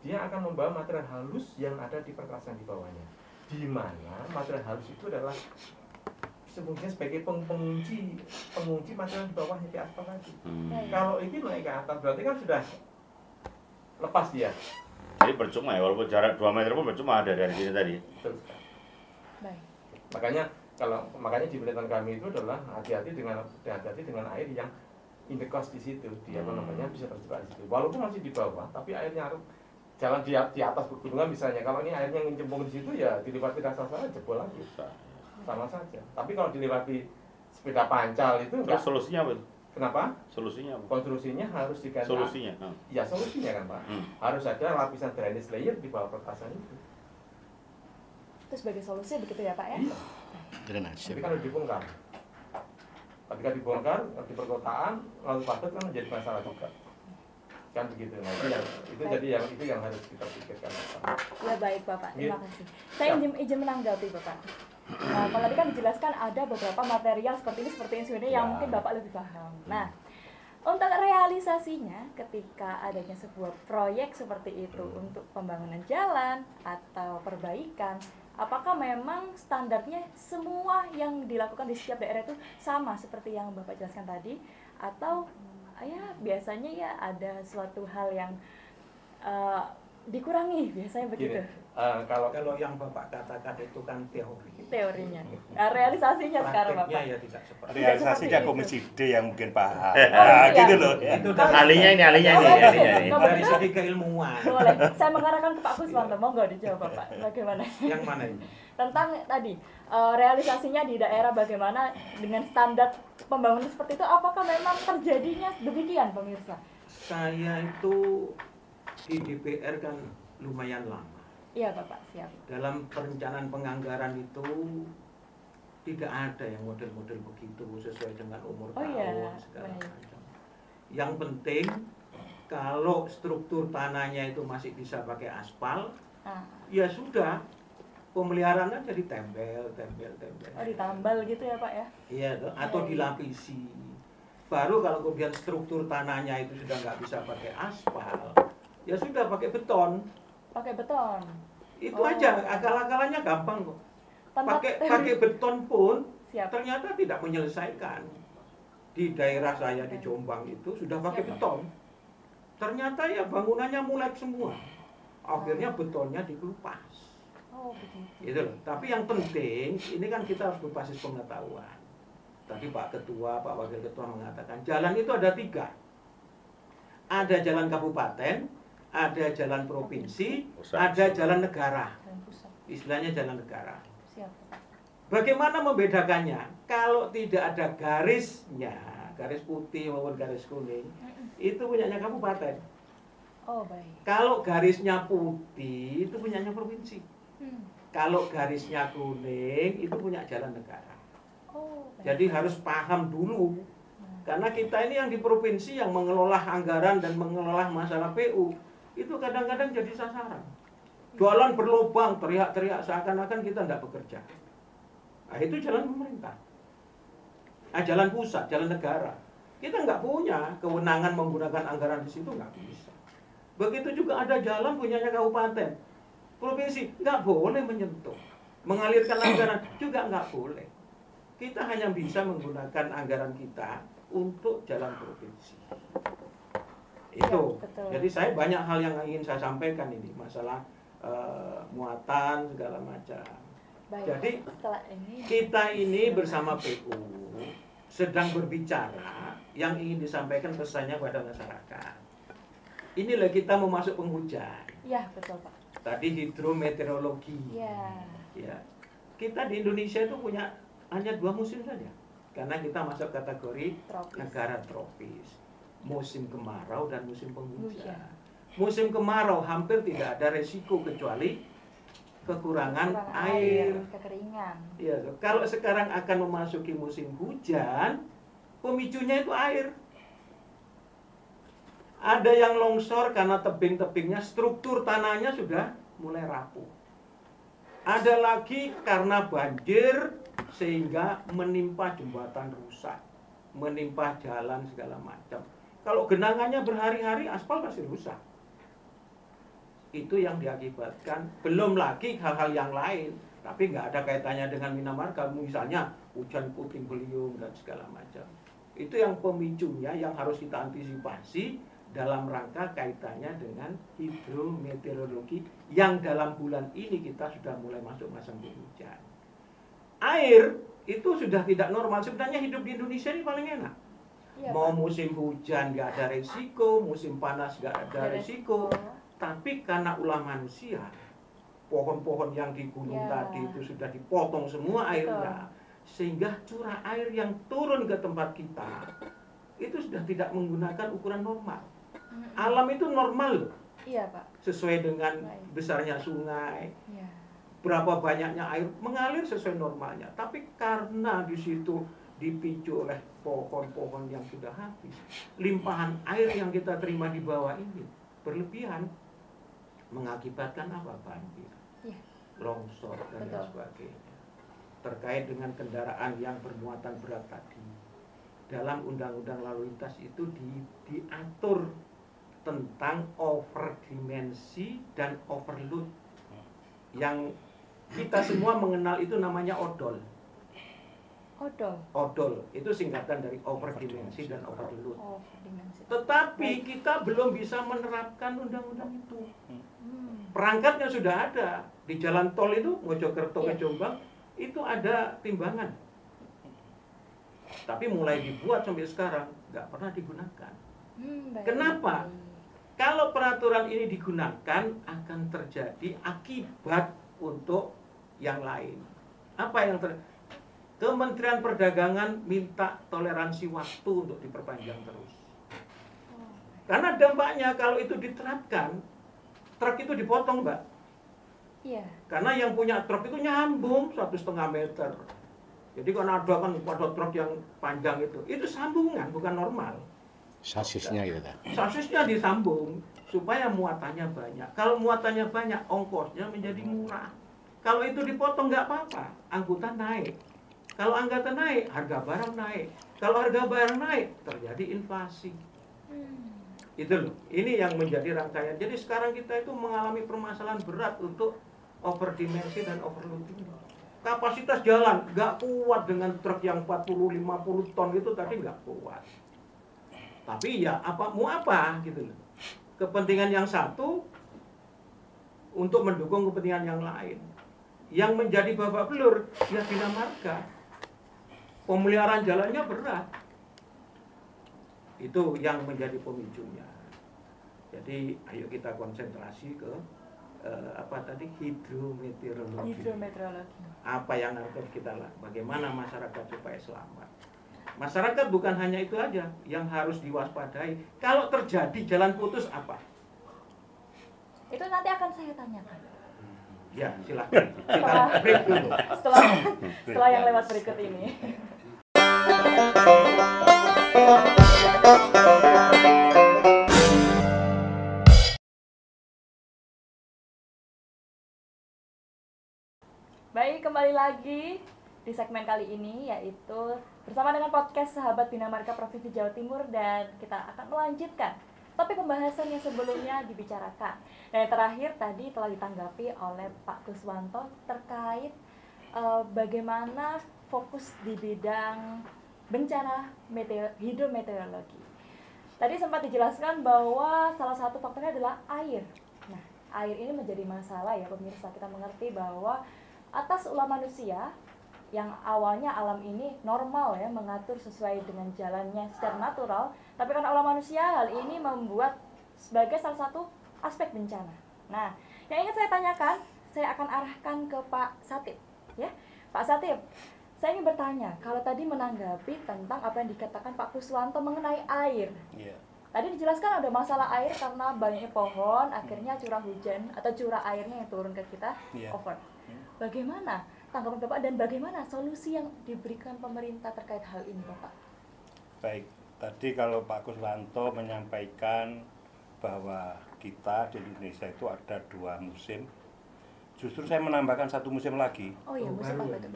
Speaker 4: Dia akan membawa material halus yang ada di perkerasan di bawahnya. Di mana material halus itu adalah sebenarnya sebagai pengunci material di bawahnya di aspal tadi. Kalau ini naik ke atas berarti kan sudah lepas dia.
Speaker 3: Jadi percuma ya, walaupun jarak 2 meter pun percuma ada dari sini tadi.
Speaker 4: Betul sekali. Makanya di penelitian kami itu adalah hati-hati dengan air yang indekos di situ, dia apa namanya bisa terjebak di situ. Walaupun masih di bawah, tapi airnya jalan di atas pegunungan misalnya. Kalau ini airnya ngecembung di situ ya dilewati raksasa jebol lagi. Sama saja. Tapi kalau dilewati sepeda pancal itu enggak.
Speaker 3: Terus solusinya apa?
Speaker 4: Kenapa?
Speaker 3: Solusinya apa?
Speaker 4: Konstruksinya harus diganti.
Speaker 3: Solusinya?
Speaker 4: Ya solusinya kan Pak. Harus ada lapisan drainage layer di bawah perkerasan itu.
Speaker 1: Itu sebagai solusi begitu ya Pak ya?
Speaker 2: Drainase.
Speaker 4: Tapi kalau dibongkar. Ketika dibongkar di perkotaan lalu padat kan menjadi masalah juga. kan begitu. Nah itu jadi itu yang harus kita pikirkan.
Speaker 1: Ya baik Bapak, terima
Speaker 4: Iya.
Speaker 1: kasih. Saya izin menanggapi Bapak. Nah, kalau tadi kan dijelaskan ada beberapa material seperti ini yang
Speaker 3: Ya.
Speaker 1: mungkin Bapak lebih paham. Nah, untuk realisasinya ketika adanya sebuah proyek seperti itu untuk pembangunan jalan atau perbaikan, apakah memang standarnya semua yang dilakukan di setiap daerah itu sama seperti yang Bapak jelaskan tadi, atau ya biasanya ya ada suatu hal yang dikurangi biasanya begitu?
Speaker 4: Kalau
Speaker 7: Kalau yang Bapak katakan itu kan teori.
Speaker 1: Teorinya. Nah, realisasinya sekarang Bapak.
Speaker 7: Prakteknya ya tidak seperti itu.
Speaker 6: Realisasinya
Speaker 1: itu.
Speaker 6: Komisi D yang mungkin paham.
Speaker 1: iya.
Speaker 6: Nah, gitu loh.
Speaker 7: Itu
Speaker 3: Ahlinya ini.
Speaker 7: dari segi keilmuan.
Speaker 1: Boleh. Saya mengarahkan ke Pak Kuswanto. Monggo dijawab Bapak. Bagaimana?
Speaker 7: Yang mana ini?
Speaker 1: Tentang tadi realisasinya di daerah bagaimana dengan standar pembangunan seperti itu, apakah memang terjadinya demikian pemirsa?
Speaker 7: Saya itu di DPR kan lumayan lama.
Speaker 1: Iya Bapak, siap.
Speaker 7: Dalam perencanaan penganggaran itu tidak ada yang model-model begitu sesuai dengan umur
Speaker 1: Oh
Speaker 7: tahun
Speaker 1: iya,
Speaker 7: segala
Speaker 1: baik.
Speaker 7: macam. Yang penting kalau struktur tanahnya itu masih bisa pakai aspal,
Speaker 1: Ah.
Speaker 7: ya sudah, pemeliharaannya jadi tembel.
Speaker 1: Oh ditambal gitu ya Pak ya?
Speaker 7: Iya, toh, atau
Speaker 1: Iya.
Speaker 7: dilapisi. Baru kalau kemudian struktur tanahnya itu sudah nggak bisa pakai aspal, ya sudah pakai beton.
Speaker 1: Pakai beton.
Speaker 7: Itu
Speaker 1: Oh.
Speaker 7: aja, akal-akalannya gampang kok.
Speaker 1: Tanpa
Speaker 7: Pakai beton pun
Speaker 1: siap.
Speaker 7: ternyata tidak menyelesaikan. Di daerah saya di Jombang itu sudah pakai
Speaker 1: Siap.
Speaker 7: beton. Ternyata ya bangunannya mulai semua. Akhirnya betonnya dikelupas.
Speaker 1: Oh begitu.
Speaker 7: Gitu loh. Tapi yang penting ini kan kita harus berbasis pengetahuan. Tadi Pak Ketua, Pak Wakil Ketua mengatakan jalan itu ada 3. Ada jalan kabupaten, ada jalan provinsi,
Speaker 3: Pusat.
Speaker 7: ada jalan negara.
Speaker 1: Dan pusat.
Speaker 7: Istilahnya jalan negara.
Speaker 1: Siap Bapak.
Speaker 7: Bagaimana membedakannya? Kalau tidak ada garisnya, garis putih maupun garis kuning, itu punyanya kabupaten.
Speaker 1: Oh baik.
Speaker 7: Kalau garisnya putih, itu punyanya provinsi.
Speaker 1: Hmm.
Speaker 7: Kalau garisnya kuning, itu punya jalan negara.
Speaker 1: Oh baik.
Speaker 7: Jadi harus paham dulu. Karena kita ini yang di provinsi yang mengelola anggaran dan mengelola masalah PU, itu kadang-kadang jadi sasaran. Jualan berlubang, teriak-teriak seakan-akan kita tidak bekerja. Nah, itu jalan pemerintah. Nah, jalan pusat, jalan negara. Kita nggak punya kewenangan menggunakan anggaran di situ, nggak bisa. Begitu juga ada jalan punyanya kabupaten. Provinsi nggak boleh menyentuh. Mengalirkan anggaran juga nggak boleh. Kita hanya bisa menggunakan anggaran kita untuk jalan provinsi. Itu.
Speaker 1: betul.
Speaker 7: Jadi saya banyak hal yang ingin saya sampaikan ini, masalah muatan segala macam.
Speaker 1: Baik.
Speaker 7: Jadi
Speaker 1: Setelah ini
Speaker 7: kita ini bersama PU sedang berbicara yang ingin disampaikan pesannya pada masyarakat. Inilah kita mau masuk penghujan.
Speaker 1: ya betul Pak.
Speaker 7: Tadi hidrometeorologi.
Speaker 1: Ya.
Speaker 7: Ya. Kita di Indonesia itu punya hanya 2 musim saja. Karena kita masuk kategori
Speaker 1: Tropis.
Speaker 7: negara tropis. Musim kemarau dan musim penghujan.
Speaker 1: Hujan.
Speaker 7: Musim kemarau hampir tidak ada resiko kecuali kekurangan
Speaker 1: Kurang
Speaker 7: air.
Speaker 1: kekeringan.
Speaker 7: Ya, kalau sekarang akan memasuki musim hujan, pemicunya itu air. Ada yang longsor karena tebing-tebingnya, struktur tanahnya sudah mulai rapuh. Ada lagi karena banjir sehingga menimpa jembatan rusak, menimpa jalan segala macam. Kalau genangannya berhari-hari, aspal pasti rusak. Itu yang diakibatkan, belum lagi hal-hal yang lain. Tapi nggak ada kaitannya dengan Binamarga, misalnya hujan puting beliung dan segala macam. Itu yang pemicunya yang harus kita antisipasi dalam rangka kaitannya dengan hidrometeorologi yang dalam bulan ini kita sudah mulai masuk masa hujan. Air itu sudah tidak normal. Sebenarnya hidup di Indonesia ini paling enak.
Speaker 1: Iya,
Speaker 7: Mau
Speaker 1: Pak.
Speaker 7: musim hujan nggak ada resiko, musim panas nggak ada resiko. Tapi karena ulah manusia, pohon-pohon yang di gunung
Speaker 1: Ya.
Speaker 7: tadi itu sudah dipotong semua airnya, sehingga curah air yang turun ke tempat kita itu sudah tidak menggunakan ukuran normal. Alam itu normal loh,
Speaker 1: Iya Pak.
Speaker 7: sesuai dengan
Speaker 1: Baik.
Speaker 7: besarnya sungai,
Speaker 1: Iya.
Speaker 7: berapa banyaknya air mengalir sesuai normalnya. Tapi karena di situ dipicu oleh pohon-pohon yang sudah habis. Limpahan air yang kita terima di bawah ini berlebihan, mengakibatkan apa? Banjir,
Speaker 1: Iya.
Speaker 7: longsor, dan lain
Speaker 1: Betul.
Speaker 7: sebagainya. Terkait dengan kendaraan yang bermuatan berat tadi, dalam undang-undang lalu lintas itu diatur tentang overdimensi dan overload, yang kita semua mengenal itu namanya odol. Odol itu singkatan dari overdimensi dan overload.
Speaker 1: Dimensi.
Speaker 7: Tetapi kita belum bisa menerapkan undang-undang itu.
Speaker 1: Hmm.
Speaker 7: Perangkatnya sudah ada. Di jalan tol itu Mojokerto ke
Speaker 1: Iya.
Speaker 7: Jombang itu ada timbangan. Tapi mulai dibuat sampai sekarang nggak pernah digunakan.
Speaker 1: Baik.
Speaker 7: Kenapa? Kalau peraturan ini digunakan akan terjadi akibat untuk yang lain. Apa yang Kementerian Perdagangan minta toleransi waktu untuk diperpanjang terus. Karena dampaknya kalau itu diterapkan, truk itu dipotong, Mbak.
Speaker 1: Iya.
Speaker 7: Karena yang punya truk itu nyambung 1,5 meter. Jadi kan ada truk yang panjang itu sambungan, bukan normal.
Speaker 2: Sasisnya gitu kan.
Speaker 7: Sasisnya disambung supaya muatannya banyak. Kalau muatannya banyak, ongkosnya menjadi murah. Kalau itu dipotong nggak apa-apa, angkutan naik. Kalau angkutan naik, harga barang naik. Kalau harga barang naik, terjadi inflasi. Itu loh. Ini yang menjadi rangkaian. Jadi sekarang kita itu mengalami permasalahan berat untuk overdimensi dan overloading. Kapasitas jalan nggak kuat dengan truk yang 40-50 ton itu tadi nggak kuat. Tapi ya mau apa gitu loh. Kepentingan yang satu untuk mendukung kepentingan yang lain. Yang menjadi babak belur ya Bina Marga. Pemeliharaan jalannya berat. Itu yang menjadi pemicunya. Jadi ayo kita konsentrasi ke hidrometeorologi. Apa yang harus kita lakukan? Bagaimana masyarakat supaya selamat? Masyarakat bukan hanya itu aja yang harus diwaspadai. Kalau terjadi jalan putus apa?
Speaker 1: Itu nanti akan saya tanyakan.
Speaker 7: Ya, silakan. Kita break dulu.
Speaker 1: Setelah yang lewat berikut ini. Baik, kembali lagi di segmen kali ini, yaitu bersama dengan podcast Sahabat Bina Marga Provinsi Jawa Timur, dan kita akan melanjutkan topik pembahasan yang sebelumnya dibicarakan. Dan yang terakhir tadi telah ditanggapi oleh Pak Kuswanto terkait bagaimana fokus di bidang bencana hidrometeorologi. Tadi sempat dijelaskan bahwa salah satu faktornya adalah air. Nah, air ini menjadi masalah ya pemirsa. Kita mengerti bahwa atas ulah manusia yang awalnya alam ini normal ya, mengatur sesuai dengan jalannya secara natural, tapi karena ulah manusia hal ini membuat sebagai salah satu aspek bencana. Nah, yang ingin saya tanyakan, saya akan arahkan ke Pak Satip ya. Pak Satip, saya ingin bertanya, kalau tadi menanggapi tentang apa yang dikatakan Pak Kuswanto mengenai air.
Speaker 6: Iya.
Speaker 1: Tadi dijelaskan ada masalah air karena banyaknya pohon, akhirnya curah hujan atau curah airnya yang turun ke kita over. Bagaimana tanggapan Bapak dan bagaimana solusi yang diberikan pemerintah terkait hal ini, Bapak?
Speaker 6: Baik, tadi kalau Pak Kuswanto menyampaikan bahwa kita di Indonesia itu ada 2 musim. Justru saya menambahkan 1 musim lagi.
Speaker 1: Oh iya, musim apa itu?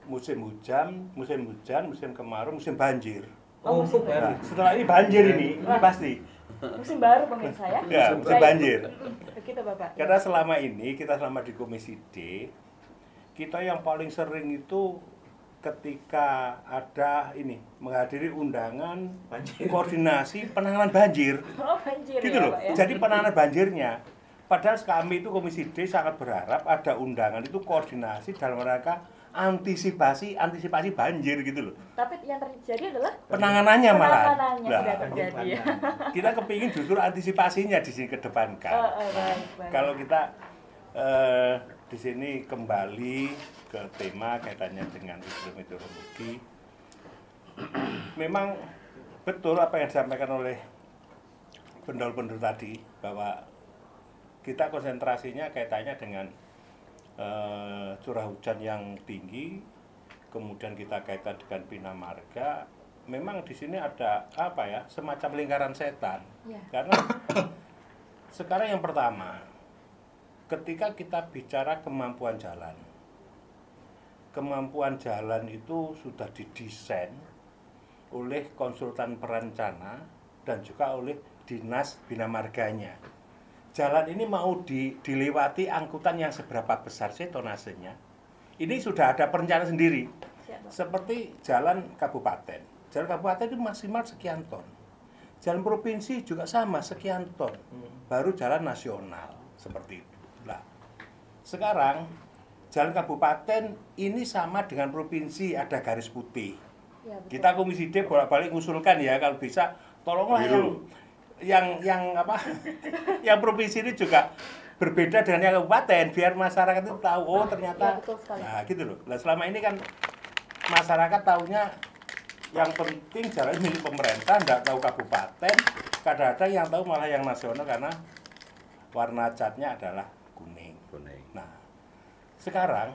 Speaker 6: Musim hujan, musim kemarau, musim banjir.
Speaker 1: Oh, musim
Speaker 6: Nah,
Speaker 1: baru.
Speaker 6: setelah ini banjir ini pasti.
Speaker 1: Musim baru pemirsa ya?
Speaker 6: Ya, musim
Speaker 1: Baik.
Speaker 6: banjir.
Speaker 1: Begitu Bapak.
Speaker 6: Karena selama ini kita selama di Komisi D, kita yang paling sering itu ketika ada menghadiri undangan koordinasi penanganan banjir.
Speaker 1: Oh, banjir
Speaker 6: Gitu
Speaker 1: ya,
Speaker 6: loh.
Speaker 1: Pak ya?
Speaker 6: Jadi penanganan banjirnya. Padahal kami itu Komisi D sangat berharap ada undangan itu koordinasi dalam rangka antisipasi banjir gitu loh.
Speaker 1: Tapi yang terjadi adalah
Speaker 6: Penanganannya malah.
Speaker 1: penanganannya sudah terjadi ya.
Speaker 6: Kita kepingin justru antisipasinya di sini kedepankan.
Speaker 1: Baik.
Speaker 6: Kalau kita di sini kembali ke tema kaitannya dengan hidrometeorologi, memang betul apa yang disampaikan oleh pendahulu tadi bahwa kita konsentrasinya kaitannya dengan curah hujan yang tinggi, kemudian kita kaitkan dengan Bina Marga, memang di sini ada apa ya, semacam lingkaran setan.
Speaker 1: Ya.
Speaker 6: Karena sekarang yang pertama, ketika kita bicara kemampuan jalan itu sudah didesain oleh konsultan perencana dan juga oleh dinas Bina Marganya. Jalan ini mau dilewati angkutan yang seberapa besar sih tonasenya? Ini sudah ada perencanaan sendiri. Seperti jalan kabupaten. Jalan kabupaten itu maksimal sekian ton. Jalan provinsi juga sama, sekian ton. Baru jalan nasional, seperti itu. Nah, sekarang jalan kabupaten ini sama dengan provinsi, ada garis putih.
Speaker 1: Ya, betul.
Speaker 6: Kita Komisi D bolak-balik ngusulkan ya, kalau bisa tolonglah yang apa yang provinsi ini juga berbeda dengan yang kabupaten, biar masyarakat itu tahu, oh ternyata
Speaker 1: Ya, betul sekali.
Speaker 6: nah gitu loh. Nah, selama ini kan masyarakat taunya yang penting jalan milik pemerintah, nggak tahu kabupaten, kadang-kadang yang tahu malah yang nasional karena warna catnya adalah kuning. Nah, sekarang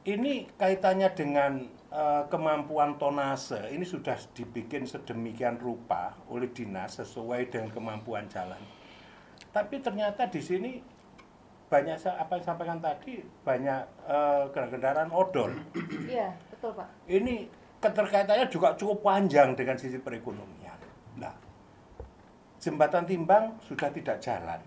Speaker 6: ini kaitannya dengan kemampuan tonase. Ini sudah dibikin sedemikian rupa oleh dinas sesuai dengan kemampuan jalan. Tapi ternyata di sini banyak apa yang sampaikan tadi, banyak kendaraan odol.
Speaker 1: Iya, betul Pak.
Speaker 6: Ini keterkaitannya juga cukup panjang dengan sisi perekonomian. Nah, jembatan timbang sudah tidak jalan.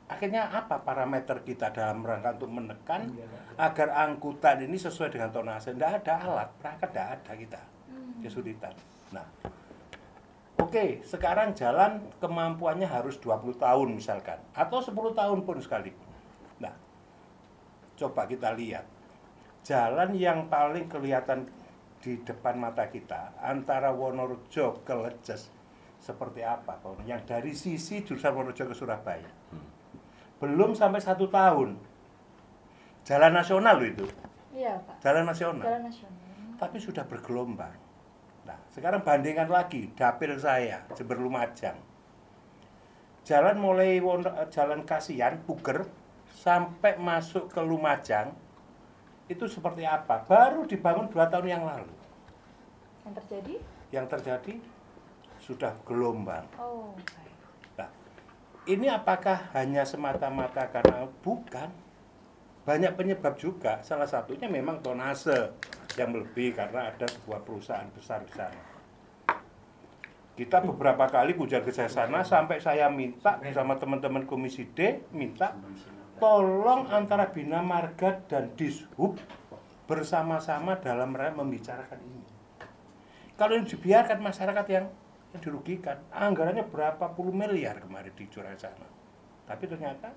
Speaker 6: Akhirnya apa parameter kita dalam rangka untuk menekan agar angkutan ini sesuai dengan tonase? Tidak ada alat, perangkat tidak ada kita, kesulitan. Nah, oke, sekarang jalan kemampuannya harus 20 tahun misalkan, atau 10 tahun pun sekalipun. Nah, coba kita lihat, jalan yang paling kelihatan di depan mata kita, antara Wonorejo ke Leces, seperti apa? Yang dari sisi jurusan Wonorejo ke Surabaya. Belum sampai 1 tahun. Jalan nasional loh itu.
Speaker 1: Iya Pak.
Speaker 6: Jalan nasional.
Speaker 1: Jalan nasional.
Speaker 6: Tapi sudah bergelombang. Nah, sekarang bandingkan lagi dapil saya, Jember Lumajang. Jalan mulai Jalan Kasihan, Puger, sampai masuk ke Lumajang, itu seperti apa? Baru dibangun 2 tahun yang lalu.
Speaker 1: Yang terjadi?
Speaker 6: Yang terjadi sudah gelombang.
Speaker 1: Oh, baik.
Speaker 6: Nah, ini apakah hanya semata-mata karena bukan? Banyak penyebab juga. Salah satunya memang tonase yang lebih karena ada sebuah perusahaan besar di sana. Kita beberapa kali kunjungan ke sana sampai saya minta bersama teman-teman Komisi D minta tolong antara Bina Marga dan Dishub bersama-sama dalam rangka membicarakan ini. Kalau ini dibiarkan masyarakat yang dirugikan, anggarannya berapa puluh miliar kemarin dicurahkan sana. Tapi ternyata,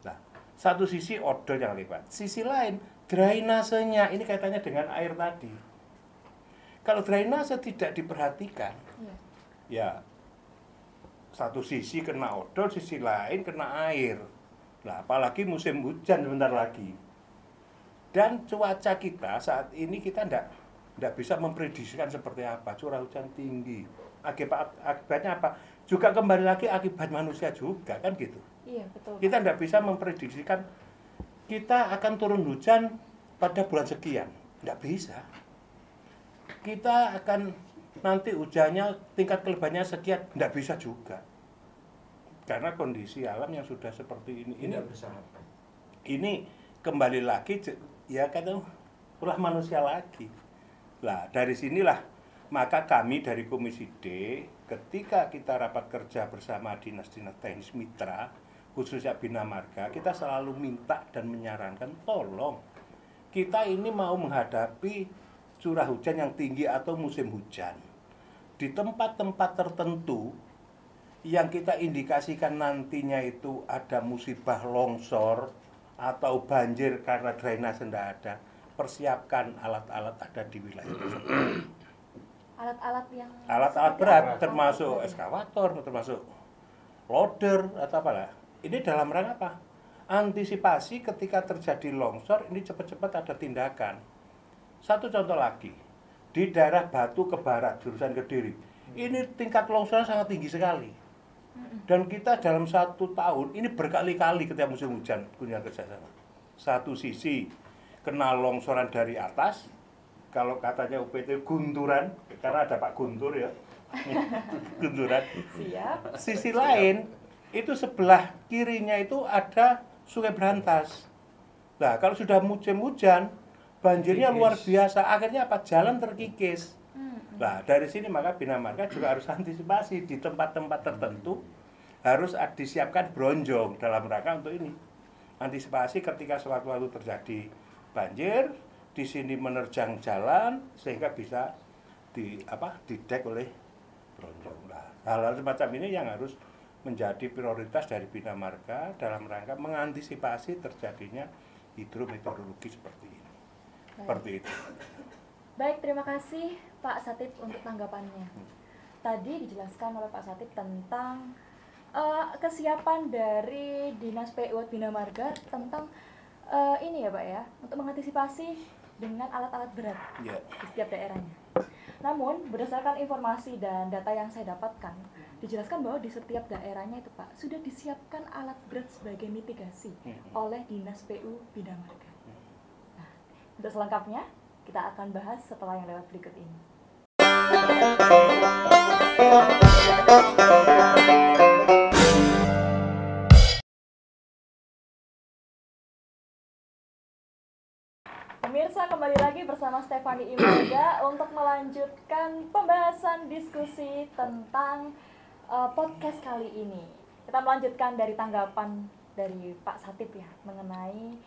Speaker 6: nah, satu sisi odol yang lewat, sisi lain drainasenya, ini kaitannya dengan air tadi. Kalau drainase tidak diperhatikan, ya satu sisi kena odol, sisi lain kena air. Nah, apalagi musim hujan sebentar lagi. Dan cuaca kita saat ini kita tidak bisa memprediksikan seperti apa, curah hujan tinggi. Akibatnya apa? Juga kembali lagi akibat manusia juga, kan gitu.
Speaker 1: Iya, betul.
Speaker 6: Kita tidak bisa memprediksikan kita akan turun hujan pada bulan sekian. Tidak bisa. Kita akan nanti hujannya tingkat kelebihannya sekian. Tidak bisa juga. Karena kondisi alam yang sudah seperti ini. Ini kembali lagi, ya kan, ulah manusia lagi. Nah, dari sinilah maka kami dari Komisi D ketika kita rapat kerja bersama dinas-dinas teknis mitra khususnya Bina Marga, kita selalu minta dan menyarankan tolong kita ini mau menghadapi curah hujan yang tinggi atau musim hujan di tempat-tempat tertentu yang kita indikasikan nantinya itu ada musibah longsor atau banjir karena drainase tidak ada. Persiapkan alat-alat ada di wilayah tersebut.
Speaker 1: Alat-alat yang
Speaker 6: Alat-alat berat termasuk eskavator, termasuk loader atau apalah. Ini dalam rangka apa? Antisipasi ketika terjadi longsor ini cepat-cepat ada tindakan. Satu contoh lagi, di daerah Batu ke barat jurusan Kediri, ini tingkat longsornya sangat tinggi sekali. Dan kita dalam 1 tahun ini berkali-kali ketika musim hujan kunjungan kerja sana. Satu sisi kena longsoran dari atas, kalau katanya UPT gunturan, karena ada Pak Guntur ya, gunturan.
Speaker 1: Siap.
Speaker 6: Sisi lain, itu sebelah kirinya itu ada Sungai Berantas. Nah, kalau sudah musim hujan, banjirnya luar biasa, akhirnya apa? Jalan terkikis. Nah, dari sini maka Bina Marga juga harus antisipasi di tempat-tempat tertentu, harus disiapkan bronjong dalam rangka untuk ini. Antisipasi ketika sewaktu-waktu terjadi banjir, di sini menerjang jalan sehingga bisa didek oleh bronjong. Nah, hal-hal semacam ini yang harus menjadi prioritas dari Bina Marga dalam rangka mengantisipasi terjadinya hidrometeorologi seperti ini. Seperti itu.
Speaker 1: Baik, terima kasih Pak Satip untuk tanggapannya. Tadi dijelaskan oleh Pak Satip tentang kesiapan dari Dinas PU Bina Marga tentang ini ya Pak ya, untuk mengantisipasi dengan alat-alat berat di setiap daerahnya. Namun berdasarkan informasi dan data yang saya dapatkan, dijelaskan bahwa di setiap daerahnya itu Pak sudah disiapkan alat berat sebagai mitigasi oleh Dinas PU Bina Marga. Nah, untuk selengkapnya kita akan bahas setelah yang lewat berikut ini. Pemirsa, kembali lagi bersama Stefani Imelda untuk melanjutkan pembahasan diskusi tentang podcast kali ini. Kita melanjutkan dari tanggapan dari Pak Satip ya, mengenai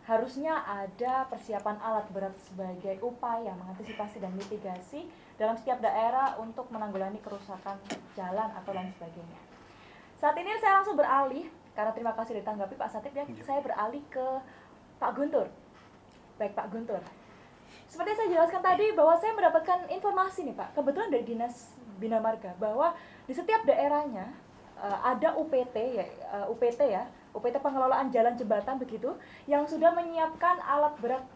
Speaker 1: harusnya ada persiapan alat berat sebagai upaya mengantisipasi dan mitigasi dalam setiap daerah untuk menanggulangi kerusakan jalan atau lain sebagainya. Saat ini saya langsung beralih, karena terima kasih ditanggapi Pak Satip ya, saya beralih ke Pak Guntur. Baik Pak Guntur, seperti saya jelaskan tadi bahwa saya mendapatkan informasi nih Pak, kebetulan dari Dinas Bina Marga, bahwa di setiap daerahnya ada UPT pengelolaan jalan jembatan begitu, yang sudah menyiapkan alat berat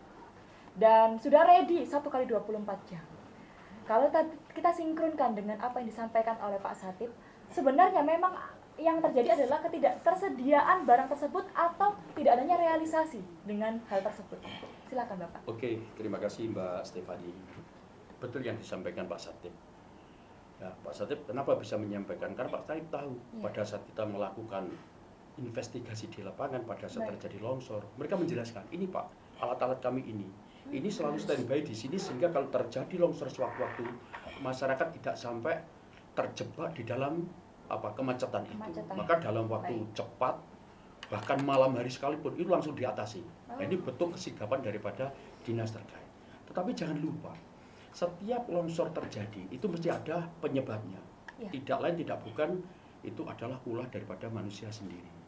Speaker 1: dan sudah ready 1x24 jam. Kalau kita sinkronkan dengan apa yang disampaikan oleh Pak Satip, sebenarnya memang yang terjadi adalah ketidaktersediaan barang tersebut atau tidak adanya realisasi dengan hal tersebut. Silakan Bapak.
Speaker 5: Oke, terima kasih Mbak Stefani. Betul yang disampaikan Pak Satip. Ya, Pak Satip kenapa bisa menyampaikan? Karena Pak Satip tahu pada saat kita melakukan investigasi di lapangan pada saat terjadi longsor, mereka menjelaskan, ini Pak, alat-alat kami ini selalu standby di sini sehingga kalau terjadi longsor sewaktu-waktu, masyarakat tidak sampai terjebak di dalam kemacetan itu. Maka dalam waktu cepat, bahkan malam hari sekalipun itu langsung diatasi. Nah, ini betul kesigapan daripada dinas terkait. Tetapi jangan lupa, setiap longsor terjadi itu mesti ada penyebabnya. Tidak lain tidak bukan itu adalah ulah daripada manusia sendiri.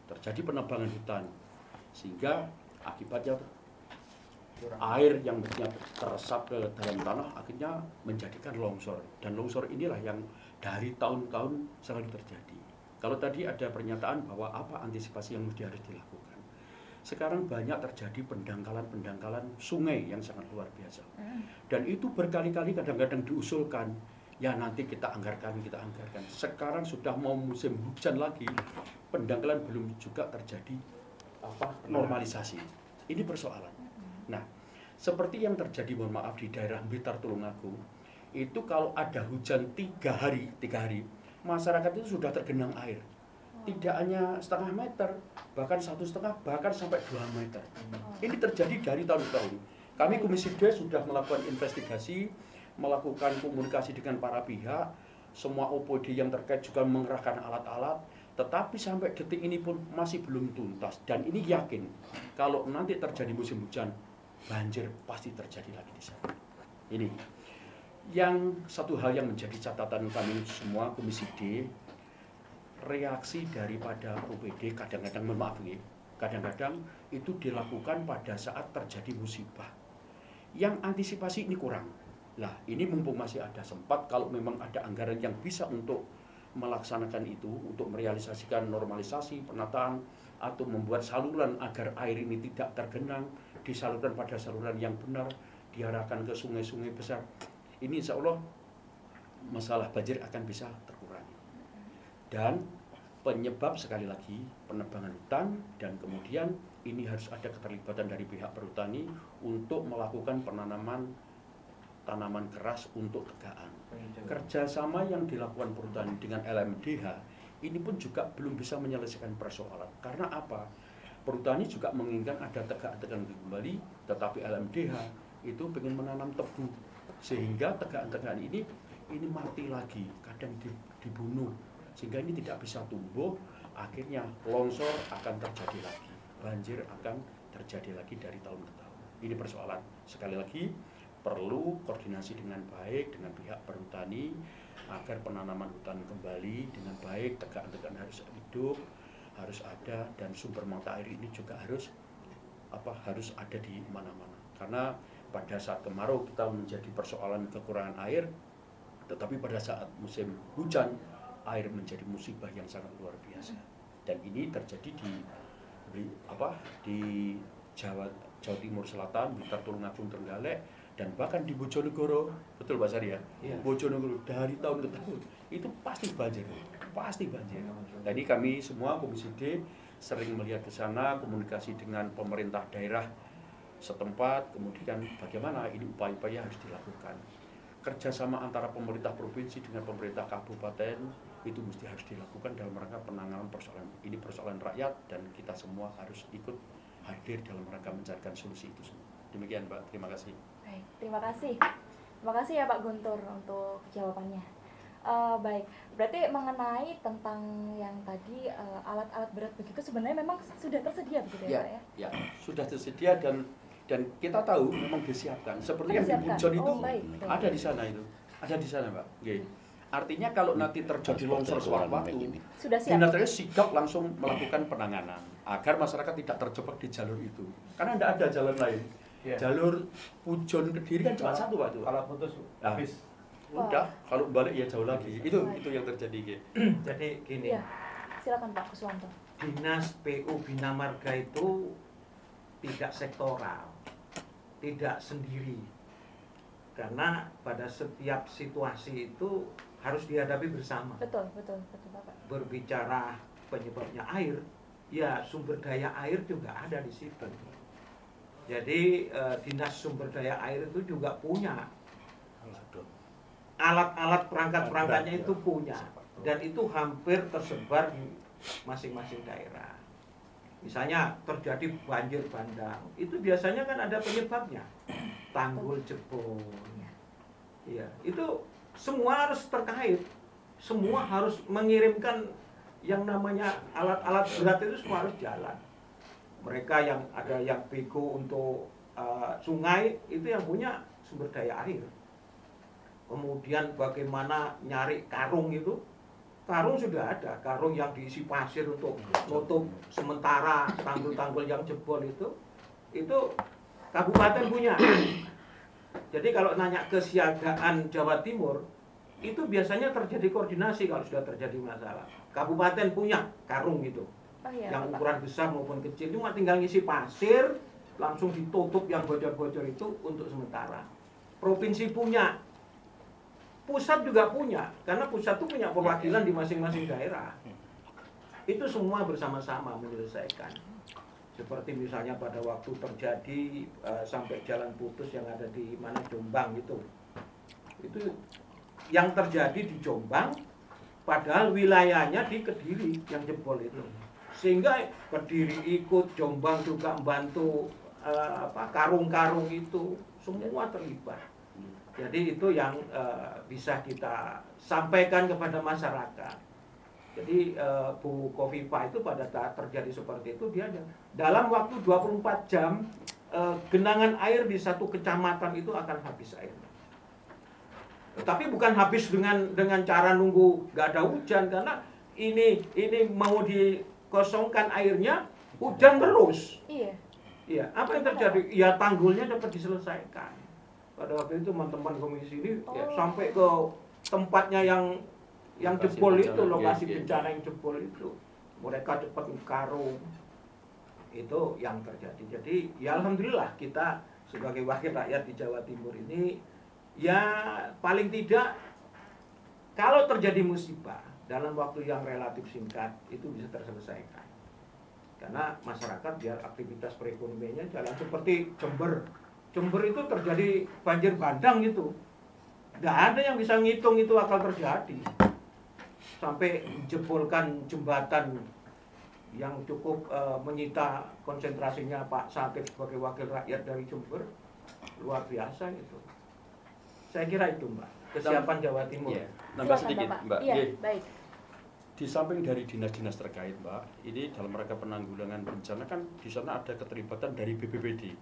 Speaker 5: Terjadi penebangan hutan sehingga akibatnya air yang mestinya teresap ke dalam tanah akhirnya menjadikan longsor, dan longsor inilah yang dari tahun-tahun selalu terjadi. Kalau tadi ada pernyataan bahwa apa antisipasi yang harus dilakukan. Sekarang banyak terjadi pendangkalan sungai yang sangat luar biasa. Dan itu berkali-kali kadang-kadang diusulkan, ya nanti kita anggarkan. Sekarang sudah mau musim hujan lagi, pendangkalan belum juga terjadi normalisasi. Ini persoalan. Nah, seperti yang terjadi, mohon maaf, di daerah Blitar Tulungagung, itu kalau ada hujan 3 hari, masyarakat itu sudah tergenang air. Tidak hanya setengah meter, bahkan 1,5, bahkan sampai 2 meter. Ini terjadi dari tahun ke tahun. Kami Komisi D sudah melakukan investigasi, melakukan komunikasi dengan para pihak, semua OPD yang terkait juga mengerahkan alat-alat, tetapi sampai detik ini pun masih belum tuntas. Dan ini yakin, kalau nanti terjadi musim hujan, banjir pasti terjadi lagi di sana. Ini yang satu hal yang menjadi catatan kami semua Komisi D, reaksi daripada OPD kadang-kadang, mohon maaf nih, kadang-kadang itu dilakukan pada saat terjadi musibah. Yang antisipasi ini kurang. Lah, ini mumpung masih ada sempat, kalau memang ada anggaran yang bisa untuk melaksanakan itu, untuk merealisasikan normalisasi, penataan, atau membuat saluran agar air ini tidak tergenang, disalurkan pada saluran yang benar, diarahkan ke sungai-sungai besar. Ini insya Allah masalah banjir akan bisa terkurangi. Dan penyebab sekali lagi penebangan hutan dan kemudian ini harus ada keterlibatan dari pihak perhutani untuk melakukan penanaman tanaman keras untuk tegaan. Kerjasama yang dilakukan perhutani dengan LMDH ini pun juga belum bisa menyelesaikan persoalan. Karena apa? Perhutani juga menginginkan ada tegak-tegaan kembali, tetapi LMDH itu ingin menanam tebu, sehingga tegaan-tegaan ini mati lagi, kadang dibunuh, sehingga ini tidak bisa tumbuh. Akhirnya longsor akan terjadi lagi, banjir akan terjadi lagi dari tahun ke tahun. Ini persoalan. Sekali lagi perlu koordinasi dengan baik dengan pihak perhutani agar penanaman hutan kembali dengan baik, tegaan-tegaan harus hidup, harus ada, dan sumber mata air ini juga harus ada di mana-mana. Karena pada saat kemarau kita menjadi persoalan kekurangan air, tetapi pada saat musim hujan air menjadi musibah yang sangat luar biasa. Dan ini terjadi di Jawa Timur Selatan, Blitar, Tulungagung, Trenggalek, dan bahkan di Bojonegoro, betul Pak Sari ya? Bojonegoro dari tahun ke tahun itu pasti banjir. Jadi kami semua Komisi D sering melihat ke sana, komunikasi dengan pemerintah daerah setempat, kemudian bagaimana ini upaya-upaya harus dilakukan. Kerjasama antara pemerintah provinsi dengan pemerintah kabupaten itu mesti harus dilakukan dalam rangka penanganan persoalan ini, persoalan rakyat, dan kita semua harus ikut hadir dalam rangka mencarikan solusi itu semua. Demikian Pak, terima kasih.
Speaker 1: Baik, terima kasih. Terima kasih ya Pak Guntur untuk jawabannya. Baik, berarti mengenai tentang yang tadi alat-alat berat begitu sebenarnya memang sudah tersedia begitu ya Pak ya?
Speaker 5: Ya, sudah tersedia dan kita tahu memang disiapkan. Seperti yang di Pujon itu ada di sana itu. Ada di sana Pak. Okay. Artinya kalau nanti terjadi longsor sewaktu-waktu, Dinas Terkait sigap langsung melakukan penanganan agar masyarakat tidak terjebak di jalur itu. Karena tidak ada jalan lain. Jalur Pujon Kediri kan cuma satu Pak itu.
Speaker 7: Kalau putus habis.
Speaker 5: Udah, kalau balik ya jauh lagi. Itu yang terjadi.
Speaker 7: Jadi gini.
Speaker 1: Ya, silakan Pak Kuswanto.
Speaker 7: Dinas PU Bina Marga itu tidak sektoral, tidak sendiri. Karena pada setiap situasi itu harus dihadapi bersama.
Speaker 1: Betul Bapak.
Speaker 7: Berbicara penyebabnya air, ya sumber daya air juga ada di situ. Jadi dinas sumber daya air itu juga punya alat-alat perangkat-perangkatnya itu punya, dan itu hampir tersebar di masing-masing daerah. Misalnya terjadi banjir bandang, itu biasanya kan ada penyebabnya, tanggul jebol. Ya, itu semua harus terkait, semua harus mengirimkan yang namanya alat-alat berat itu semua harus jalan. Mereka yang ada yang bego untuk sungai itu yang punya sumber daya air. Kemudian bagaimana nyari karung itu, karung sudah ada, karung yang diisi pasir untuk nutup sementara tanggul-tanggul yang jebol itu kabupaten punya. Jadi kalau nanya kesiagaan Jawa Timur, itu biasanya terjadi koordinasi kalau sudah terjadi masalah. Kabupaten punya karung itu, yang ukuran besar maupun kecil, cuma tinggal ngisi pasir, langsung ditutup yang bocor-bocor itu untuk sementara. Provinsi punya, pusat juga punya, karena pusat itu punya perwakilan di masing-masing daerah. Itu semua bersama-sama menyelesaikan. Seperti misalnya pada waktu terjadi sampai jalan putus yang ada di mana Jombang itu yang terjadi di Jombang, padahal wilayahnya di Kediri yang jebol itu. Sehingga Kediri ikut, Jombang juga membantu karung-karung itu, semua terlibat. Jadi itu yang bisa kita sampaikan kepada masyarakat. Jadi Bu Kofifa itu pada saat terjadi seperti itu, dia dalam waktu 24 jam genangan air di satu kecamatan itu akan habis air. Tapi bukan habis dengan cara nunggu nggak ada hujan, karena ini mau dikosongkan airnya, hujan terus. Iya. Apa yang terjadi? Ya tanggulnya dapat diselesaikan. Pada waktu itu teman-teman komisi ini sampai ke tempatnya yang jebol itu, lokasi bencana yang jebol itu, mereka cepat karung. Itu yang terjadi. Jadi ya alhamdulillah kita sebagai wakil rakyat di Jawa Timur ini, ya paling tidak kalau terjadi musibah dalam waktu yang relatif singkat itu bisa terselesaikan. Karena masyarakat biar aktivitas perekonomiannya jalan seperti Jember. Jember itu terjadi banjir bandang gitu. Nggak ada yang bisa ngitung itu akan terjadi. Sampai jebolkan jembatan yang cukup menyita konsentrasinya Pak Sakit sebagai wakil rakyat dari Jember. Luar biasa gitu. Saya kira itu Mbak, kesiapan Jawa Timur.
Speaker 5: Iya, nambah
Speaker 1: Silakan,
Speaker 5: sedikit
Speaker 1: Bapak.
Speaker 5: Mbak.
Speaker 1: Iya,
Speaker 5: Iya.
Speaker 1: baik.
Speaker 5: Di samping dari dinas-dinas terkait, Mbak, ini dalam rangka penanggulangan bencana kan di sana ada keterlibatan dari BPBD.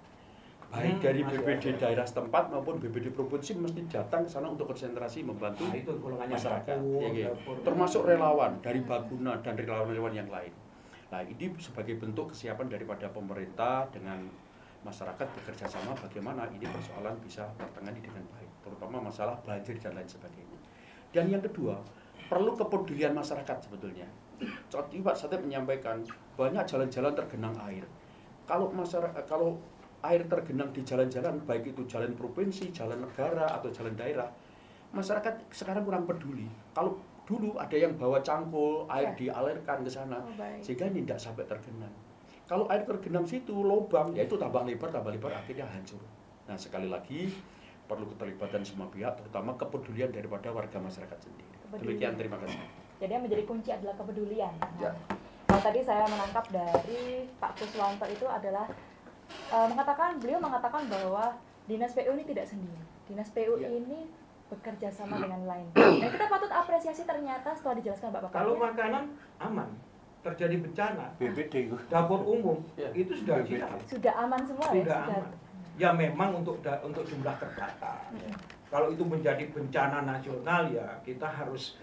Speaker 5: Baik dari
Speaker 7: masih
Speaker 5: BPD
Speaker 7: ada.
Speaker 5: daerah setempat maupun BPD provinsi mesti datang ke sana untuk konsentrasi membantu
Speaker 7: Nah, itu golongannya
Speaker 5: masyarakat.
Speaker 7: dapur,
Speaker 5: Ya, ya.
Speaker 7: dapur.
Speaker 5: Termasuk relawan dari Baguna dan relawan-relawan yang lain. Nah, ini sebagai bentuk kesiapan daripada pemerintah dengan masyarakat bekerja sama bagaimana ini persoalan bisa tertangani dengan baik, terutama masalah banjir dan lain sebagainya. Dan yang kedua, perlu kepedulian masyarakat sebetulnya. Tadi Pak Satip menyampaikan banyak jalan-jalan tergenang air. Kalau masyarakat, kalau air tergenang di jalan-jalan, baik itu jalan provinsi, jalan negara atau jalan daerah, masyarakat sekarang kurang peduli. Kalau dulu ada yang bawa cangkul, air dialirkan ke sana,
Speaker 1: baik.
Speaker 5: sehingga ini tidak sampai tergenang. Kalau air tergenang situ, lubang, ya itu tambah lebar, akhirnya hancur. Nah, sekali lagi, perlu keterlibatan semua pihak, terutama kepedulian daripada warga masyarakat sendiri. Demikian, terima kasih.
Speaker 1: Jadi yang menjadi kunci adalah kepedulian.
Speaker 5: Ya.
Speaker 1: Kalau tadi saya menangkap dari Pak Kuswanto itu adalah beliau mengatakan bahwa Dinas PU ini tidak sendiri. Dinas PU
Speaker 7: Ya.
Speaker 1: ini bekerja sama dengan lain. Dan kita patut apresiasi ternyata setelah dijelaskan Bapak.
Speaker 7: Kalau makanan aman, terjadi bencana,
Speaker 6: BPD itu.
Speaker 7: dapur umum
Speaker 5: Ya.
Speaker 7: itu sudah
Speaker 6: BPD.
Speaker 7: siap.
Speaker 1: sudah aman semua ya?
Speaker 7: Sudah aman. Ya memang untuk jumlah terbatas. Kalau itu menjadi bencana nasional ya kita harus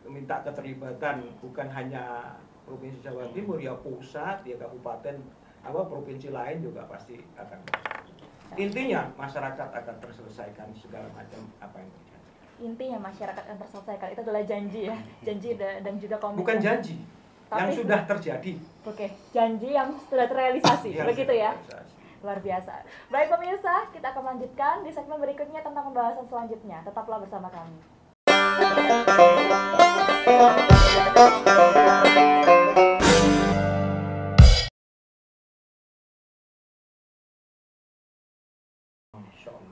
Speaker 7: minta keterlibatan bukan hanya Provinsi Jawa Timur ya pusat ya kabupaten provinsi lain juga pasti akan. Intinya masyarakat akan terselesaikan segala macam apa yang terjadi.
Speaker 1: Intinya masyarakat akan terselesaikan, itu adalah janji ya, janji dan juga komitmen.
Speaker 7: Bukan janji, yang
Speaker 1: Tapi-
Speaker 7: sudah terjadi.
Speaker 1: Oke, janji yang sudah terrealisasi,
Speaker 7: Yang
Speaker 1: begitu
Speaker 7: sudah
Speaker 1: ya.
Speaker 7: terrealisasi.
Speaker 1: Luar biasa. Baik pemirsa, kita akan lanjutkan di segmen berikutnya tentang pembahasan selanjutnya. Tetaplah bersama kami.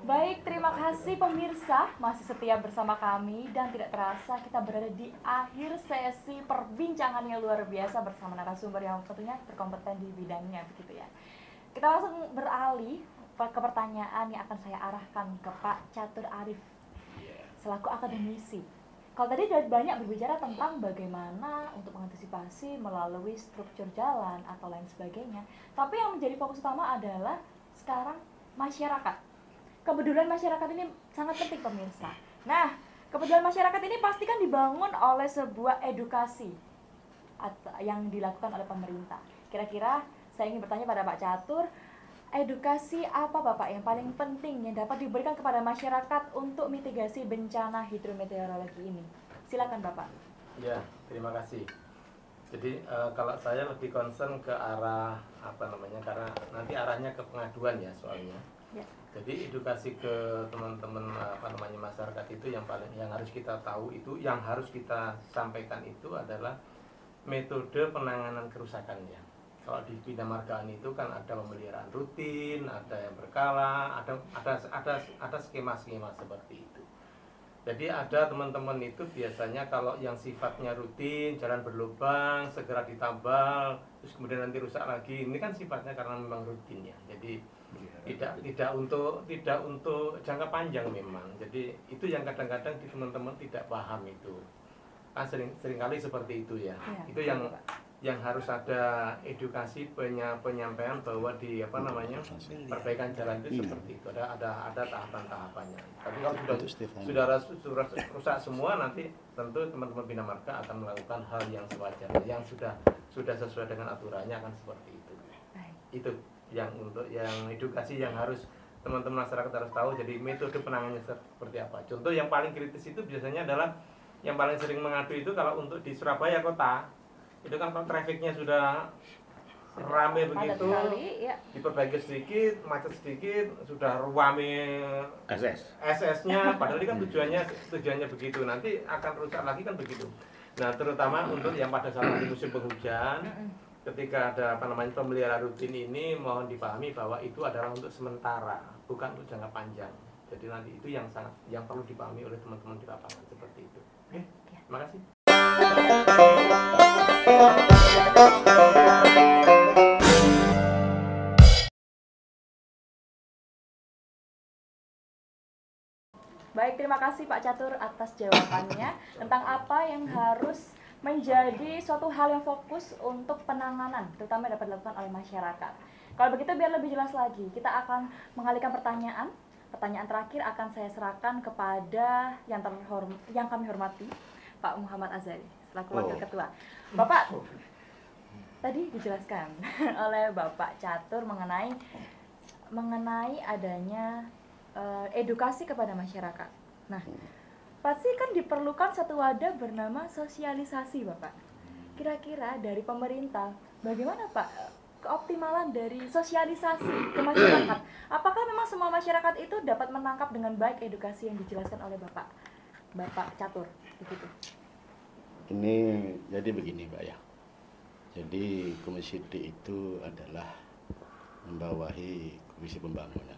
Speaker 1: Baik, terima kasih pemirsa masih setia bersama kami dan tidak terasa kita berada di akhir sesi perbincangan yang luar biasa bersama narasumber yang tentunya berkompeten di bidangnya begitu ya. Kita langsung beralih ke pertanyaan yang akan saya arahkan ke Pak Catur Arif selaku akademisi. Kalau tadi sudah banyak berbicara tentang bagaimana untuk mengantisipasi melalui struktur jalan atau lain sebagainya. Tapi yang menjadi fokus utama adalah sekarang masyarakat. Kepedulian masyarakat ini sangat penting pemirsa. Nah, kepedulian masyarakat ini pasti kan dibangun oleh sebuah edukasi yang dilakukan oleh pemerintah. Kira-kira saya ingin bertanya pada Pak Catur, edukasi apa Bapak yang paling penting yang dapat diberikan kepada masyarakat untuk mitigasi bencana hidrometeorologi ini? Silakan Bapak.
Speaker 4: Ya, terima kasih. Jadi kalau saya lebih concern ke arah karena nanti arahnya ke pengaduan ya soalnya.
Speaker 1: Ya.
Speaker 4: Jadi edukasi ke teman-teman masyarakat itu yang harus kita tahu itu, yang harus kita sampaikan itu adalah metode penanganan kerusakannya. Kalau di Bina Margaan itu kan ada pemeliharaan rutin, ada yang berkala, ada skema-skema seperti itu. Jadi ada teman-teman itu biasanya kalau yang sifatnya rutin, jalan berlubang, segera ditambal, terus kemudian nanti rusak lagi. Ini kan sifatnya karena memang rutin ya. Jadi tidak untuk jangka panjang memang. Jadi itu yang kadang-kadang di teman-teman tidak paham itu. Kan seringkali seperti itu ya.
Speaker 1: Ya,
Speaker 4: Itu yang harus ada edukasi penyampaian bahwa di perbaikan jalan itu seperti itu. Ada tahapan-tahapannya. Tapi kalau sudah rusak semua, nanti tentu teman-teman Bina Marga akan melakukan hal yang sewajarnya, yang sudah sesuai dengan aturannya akan seperti itu. Itu yang edukasi yang harus teman-teman masyarakat harus tahu. Jadi metode penanganannya seperti apa. Contoh yang paling kritis itu biasanya adalah yang paling sering mengadu itu kalau untuk di Surabaya kota itu kan trafficnya sudah rame begitu,
Speaker 1: ya.
Speaker 4: diperbaiki sedikit, macet sedikit, sudah rame SS-nya, padahal ini kan tujuannya begitu, nanti akan rusak lagi kan begitu. Nah terutama untuk yang pada saat musim penghujan ketika ada pemeliharaan rutin ini mohon dipahami bahwa itu adalah untuk sementara, bukan untuk jangka panjang. Jadi nanti itu yang perlu dipahami oleh teman-teman di lapangan seperti itu. Oke, terima kasih.
Speaker 1: Baik, terima kasih Pak Catur atas jawabannya tentang apa yang harus menjadi suatu hal yang fokus untuk penanganan, terutama dapat dilakukan oleh masyarakat. Kalau begitu biar lebih jelas lagi, kita akan mengalihkan pertanyaan. Pertanyaan terakhir akan saya serahkan kepada yang kami hormati, Pak Muhammad Azhari, selaku Wakil Ketua. Bapak, tadi dijelaskan oleh Bapak Catur mengenai adanya edukasi kepada masyarakat. Nah, pasti kan diperlukan satu wadah bernama sosialisasi, Bapak. Kira-kira dari pemerintah, bagaimana Pak keoptimalan dari sosialisasi ke masyarakat? Apakah memang semua masyarakat itu dapat menangkap dengan baik edukasi yang dijelaskan oleh Bapak Catur? Begitu.
Speaker 2: Ini jadi begini, Mbak ya. Jadi Komisi D itu adalah membawahi Komisi Pembangunan.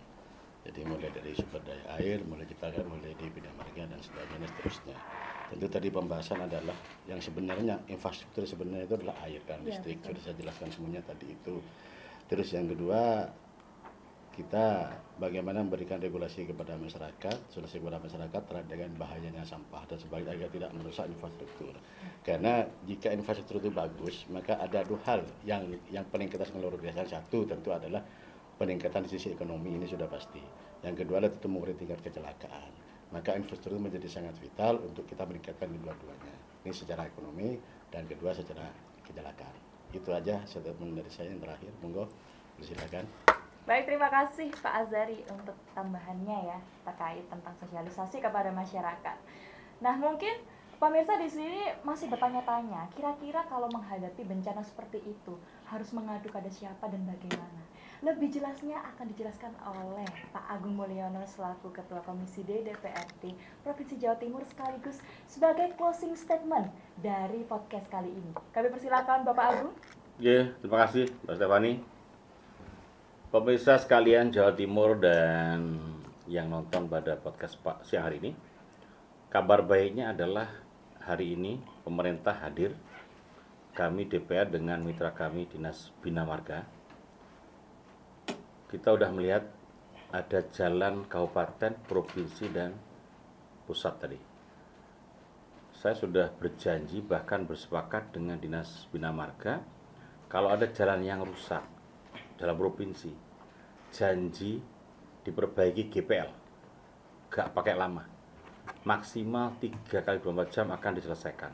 Speaker 2: Jadi mulai dari sumber daya air, mulai di bina marga dan sebagainya dan seterusnya. Tentu tadi pembahasan adalah yang sebenarnya infrastruktur sebenarnya itu adalah air dan listrik. Sudah saya jelaskan semuanya tadi itu. Terus yang kedua, kita bagaimana memberikan regulasi kepada masyarakat, solusi kepada masyarakat terhadap dengan bahayanya sampah dan sebagainya agar tidak merusak infrastruktur. Karena jika infrastruktur itu bagus, maka ada dua hal yang peningkatan luar biasa. Satu tentu adalah peningkatan di sisi ekonomi, ini sudah pasti. Yang kedua adalah tentu mengurangi tingkat kecelakaan. Maka infrastruktur menjadi sangat vital untuk kita meningkatkan dua-duanya. Ini secara ekonomi dan kedua secara kecelakaan. Itu aja statement dari saya yang terakhir. Monggo, silakan.
Speaker 1: Baik, terima kasih Pak Azhari untuk tambahannya ya terkait tentang sosialisasi kepada masyarakat. Nah, mungkin pemirsa di sini masih bertanya-tanya, kira-kira kalau menghadapi bencana seperti itu harus mengadu kepada siapa dan bagaimana? Lebih jelasnya akan dijelaskan oleh Pak Agung Mulyono selaku Ketua Komisi D DPRD Provinsi Jawa Timur sekaligus sebagai closing statement dari podcast kali ini. Kami persilakan Bapak Agung.
Speaker 3: Terima kasih Mbak Stefani. Pemirsa sekalian Jawa Timur dan yang nonton pada podcast Pak siang hari ini, kabar baiknya adalah hari ini pemerintah hadir, kami DPR dengan mitra kami Dinas Bina Marga. Kita sudah melihat ada jalan kabupaten, provinsi, dan pusat tadi. Saya sudah berjanji bahkan bersepakat dengan Dinas Bina Marga, kalau ada jalan yang rusak dalam provinsi, janji diperbaiki GPL, gak pakai lama, maksimal 3 kali 24 jam akan diselesaikan.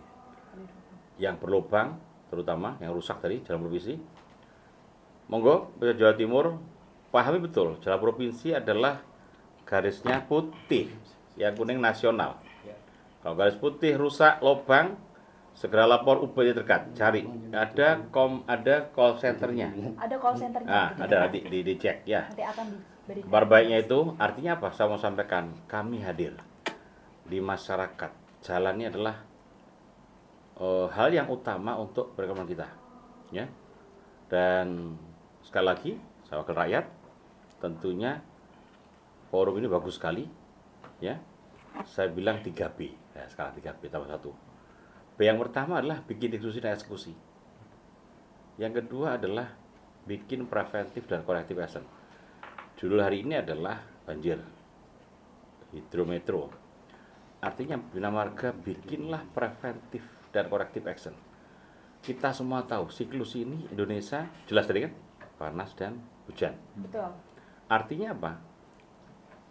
Speaker 3: Yang berlubang, terutama yang rusak tadi jalan provinsi, monggo Jawa Timur pahami betul, jalan provinsi adalah garisnya putih, yang kuning nasional. Kalau garis putih rusak, lubang, segera lapor UPT terdekat, cari. Ada call centernya.
Speaker 1: Ada call centernya.
Speaker 3: Nah, ada dicek ya.
Speaker 1: Nanti akan diberikan.
Speaker 3: Kabar baiknya itu artinya apa? Saya mau sampaikan, kami hadir di masyarakat. Jalannya adalah hal yang utama untuk perekonomian kita, ya. Dan sekali lagi, saya wakil rakyat, tentunya forum ini bagus sekali, ya. Saya bilang 3B, ya, sekarang 3B tambah 1. B yang pertama adalah bikin diskusi dan eksekusi. Yang kedua adalah bikin preventif dan corrective action. Judul hari ini adalah banjir, hidrometro. Artinya Bina Marga bikinlah preventif dan corrective action. Kita semua tahu siklus ini Indonesia jelas tadi kan, panas dan hujan.
Speaker 1: Betul.
Speaker 3: Artinya apa?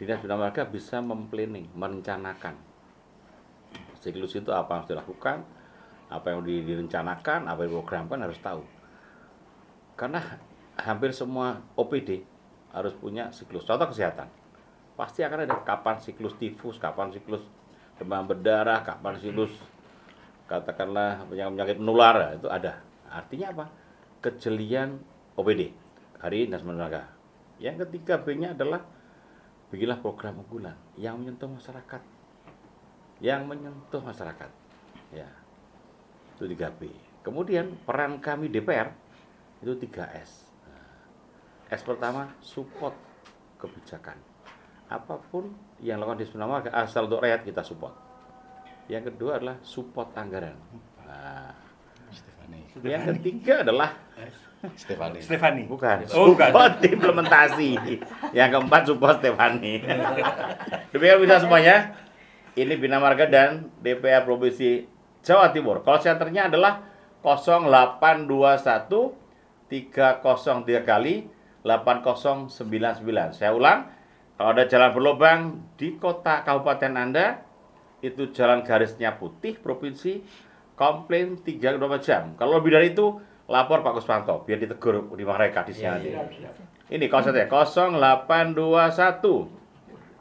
Speaker 3: Dinas Bina Marga bisa memplanning, merencanakan siklus itu apa yang harus dilakukan, apa yang direncanakan, apa yang diprogramkan harus tahu. Karena hampir semua OPD harus punya siklus. Contoh kesehatan, pasti akan ada kapan siklus tifus, kapan siklus demam berdarah, kapan siklus katakanlah penyakit menular, itu ada. Artinya apa? Kejelian OPD hari Dinas Bina Marga. Yang ketiga B-nya adalah bikinlah program unggulan yang menyentuh masyarakat. Yang menyentuh masyarakat. Ya. Itu 3B. Kemudian peran kami DPR Itu 3S. S pertama, support kebijakan. Apapun yang lakukan di Bina Marga, asal untuk rakyat kita support. Yang kedua adalah support anggaran. Nah, yang ketiga adalah
Speaker 6: Stefani.
Speaker 3: bukan
Speaker 6: Oh, bukan.
Speaker 3: support implementasi. Yang keempat support Stefani. Demikian bisa semuanya. Ini Bina Marga dan DPR Provinsi Jawa Timur. Call center-nya adalah 0821 303 kali 8099. Saya ulang, kalau ada jalan berlubang di kota kabupaten Anda, itu jalan garisnya putih provinsi, komplain 3-4 jam. Kalau lebih dari itu, lapor Pak Kuswanto biar ditegur di mereka di sini. Ini konsennya 0821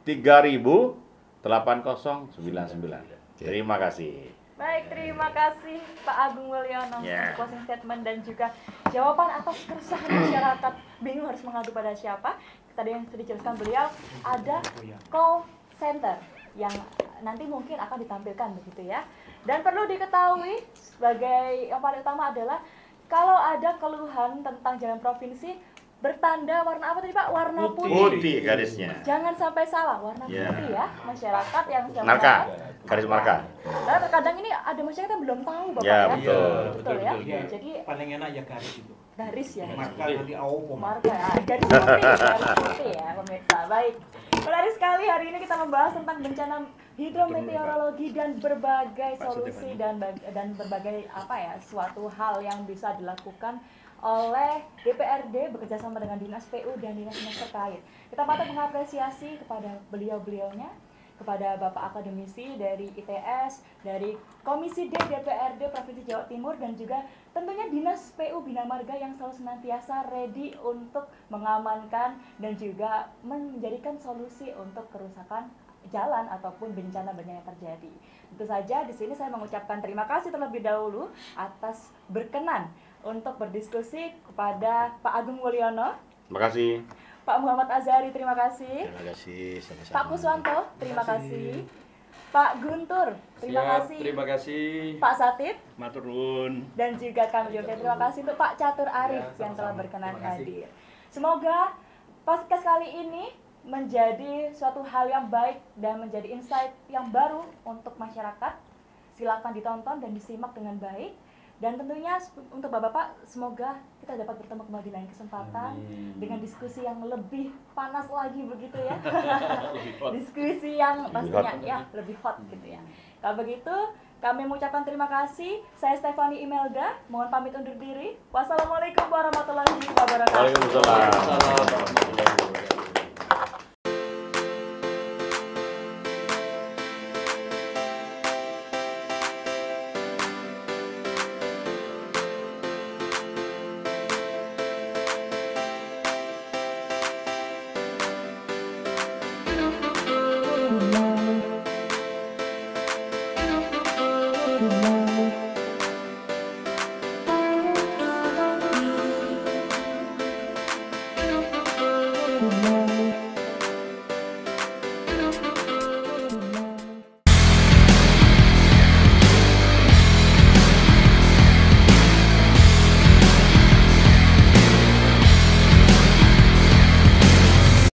Speaker 3: 3000 8099. Terima kasih.
Speaker 1: Baik, terima kasih Pak Agung Mulyono
Speaker 3: Ya.
Speaker 1: untuk closing statement dan juga jawaban atas keresahan masyarakat bingung harus mengadu pada siapa. Tadi yang sudah dijelaskan beliau, ada call center yang nanti mungkin akan ditampilkan begitu ya. Dan perlu diketahui sebagai yang paling utama adalah kalau ada keluhan tentang jalan provinsi bertanda warna apa tadi Pak? Warna putih.
Speaker 3: Putih garisnya.
Speaker 1: Jangan sampai salah, warna
Speaker 3: Ya.
Speaker 1: putih ya masyarakat yang sedang
Speaker 3: Marka,
Speaker 1: melakukan.
Speaker 3: garis marka.
Speaker 1: Karena terkadang ini ada masyarakat yang belum tahu Bapak
Speaker 3: Ya,
Speaker 1: ya.
Speaker 3: betul.
Speaker 1: Betul ya.
Speaker 7: Iya,
Speaker 1: Jadi
Speaker 7: paling enak ya garis itu.
Speaker 1: garis ya.
Speaker 7: Marka nanti aopo.
Speaker 1: Marka ya, garis putih ya pemirsa. Baik. Menarik sekali hari ini kita membahas tentang bencana hidrometeorologi dan berbagai solusi dan berbagai apa ya suatu hal yang bisa dilakukan oleh DPRD bekerjasama dengan Dinas PU dan dinas-dinas terkait. Kita patut mengapresiasi kepada beliau-beliaunya, kepada Bapak Akademisi dari ITS, dari Komisi D DPRD Provinsi Jawa Timur, dan juga tentunya Dinas PU Bina Marga yang selalu senantiasa ready untuk mengamankan dan juga menjadikan solusi untuk kerusakan jalan ataupun bencana-bencana yang terjadi. Tentu saja di sini saya mengucapkan terima kasih terlebih dahulu atas berkenan untuk berdiskusi kepada Pak Agung Mulyono,
Speaker 3: Terima kasih.
Speaker 1: Pak Muhammad Azhari, terima kasih.
Speaker 2: Terima kasih sama-sama.
Speaker 1: Pak Kuswanto, terima kasih. Pak Guntur, terima kasih.
Speaker 5: Terima kasih.
Speaker 1: Pak Satip,
Speaker 6: Matur nuwun.
Speaker 1: dan juga kami juga terima kasih untuk Pak Catur Arif yang telah berkenan hadir. Semoga podcast kali ini menjadi suatu hal yang baik dan menjadi insight yang baru untuk masyarakat. Silakan ditonton dan disimak dengan baik. Dan tentunya untuk Bapak-Bapak, semoga kita dapat bertemu kembali di lain kesempatan dengan diskusi yang lebih panas lagi begitu ya. Diskusi yang pastinya ya lebih hot gitu ya. Kalau begitu, kami mengucapkan terima kasih. Saya Stefani Imelda, mohon pamit undur diri. Wassalamualaikum warahmatullahi wabarakatuh.
Speaker 3: Waalaikumsalam.
Speaker 5: Assalamualaikum.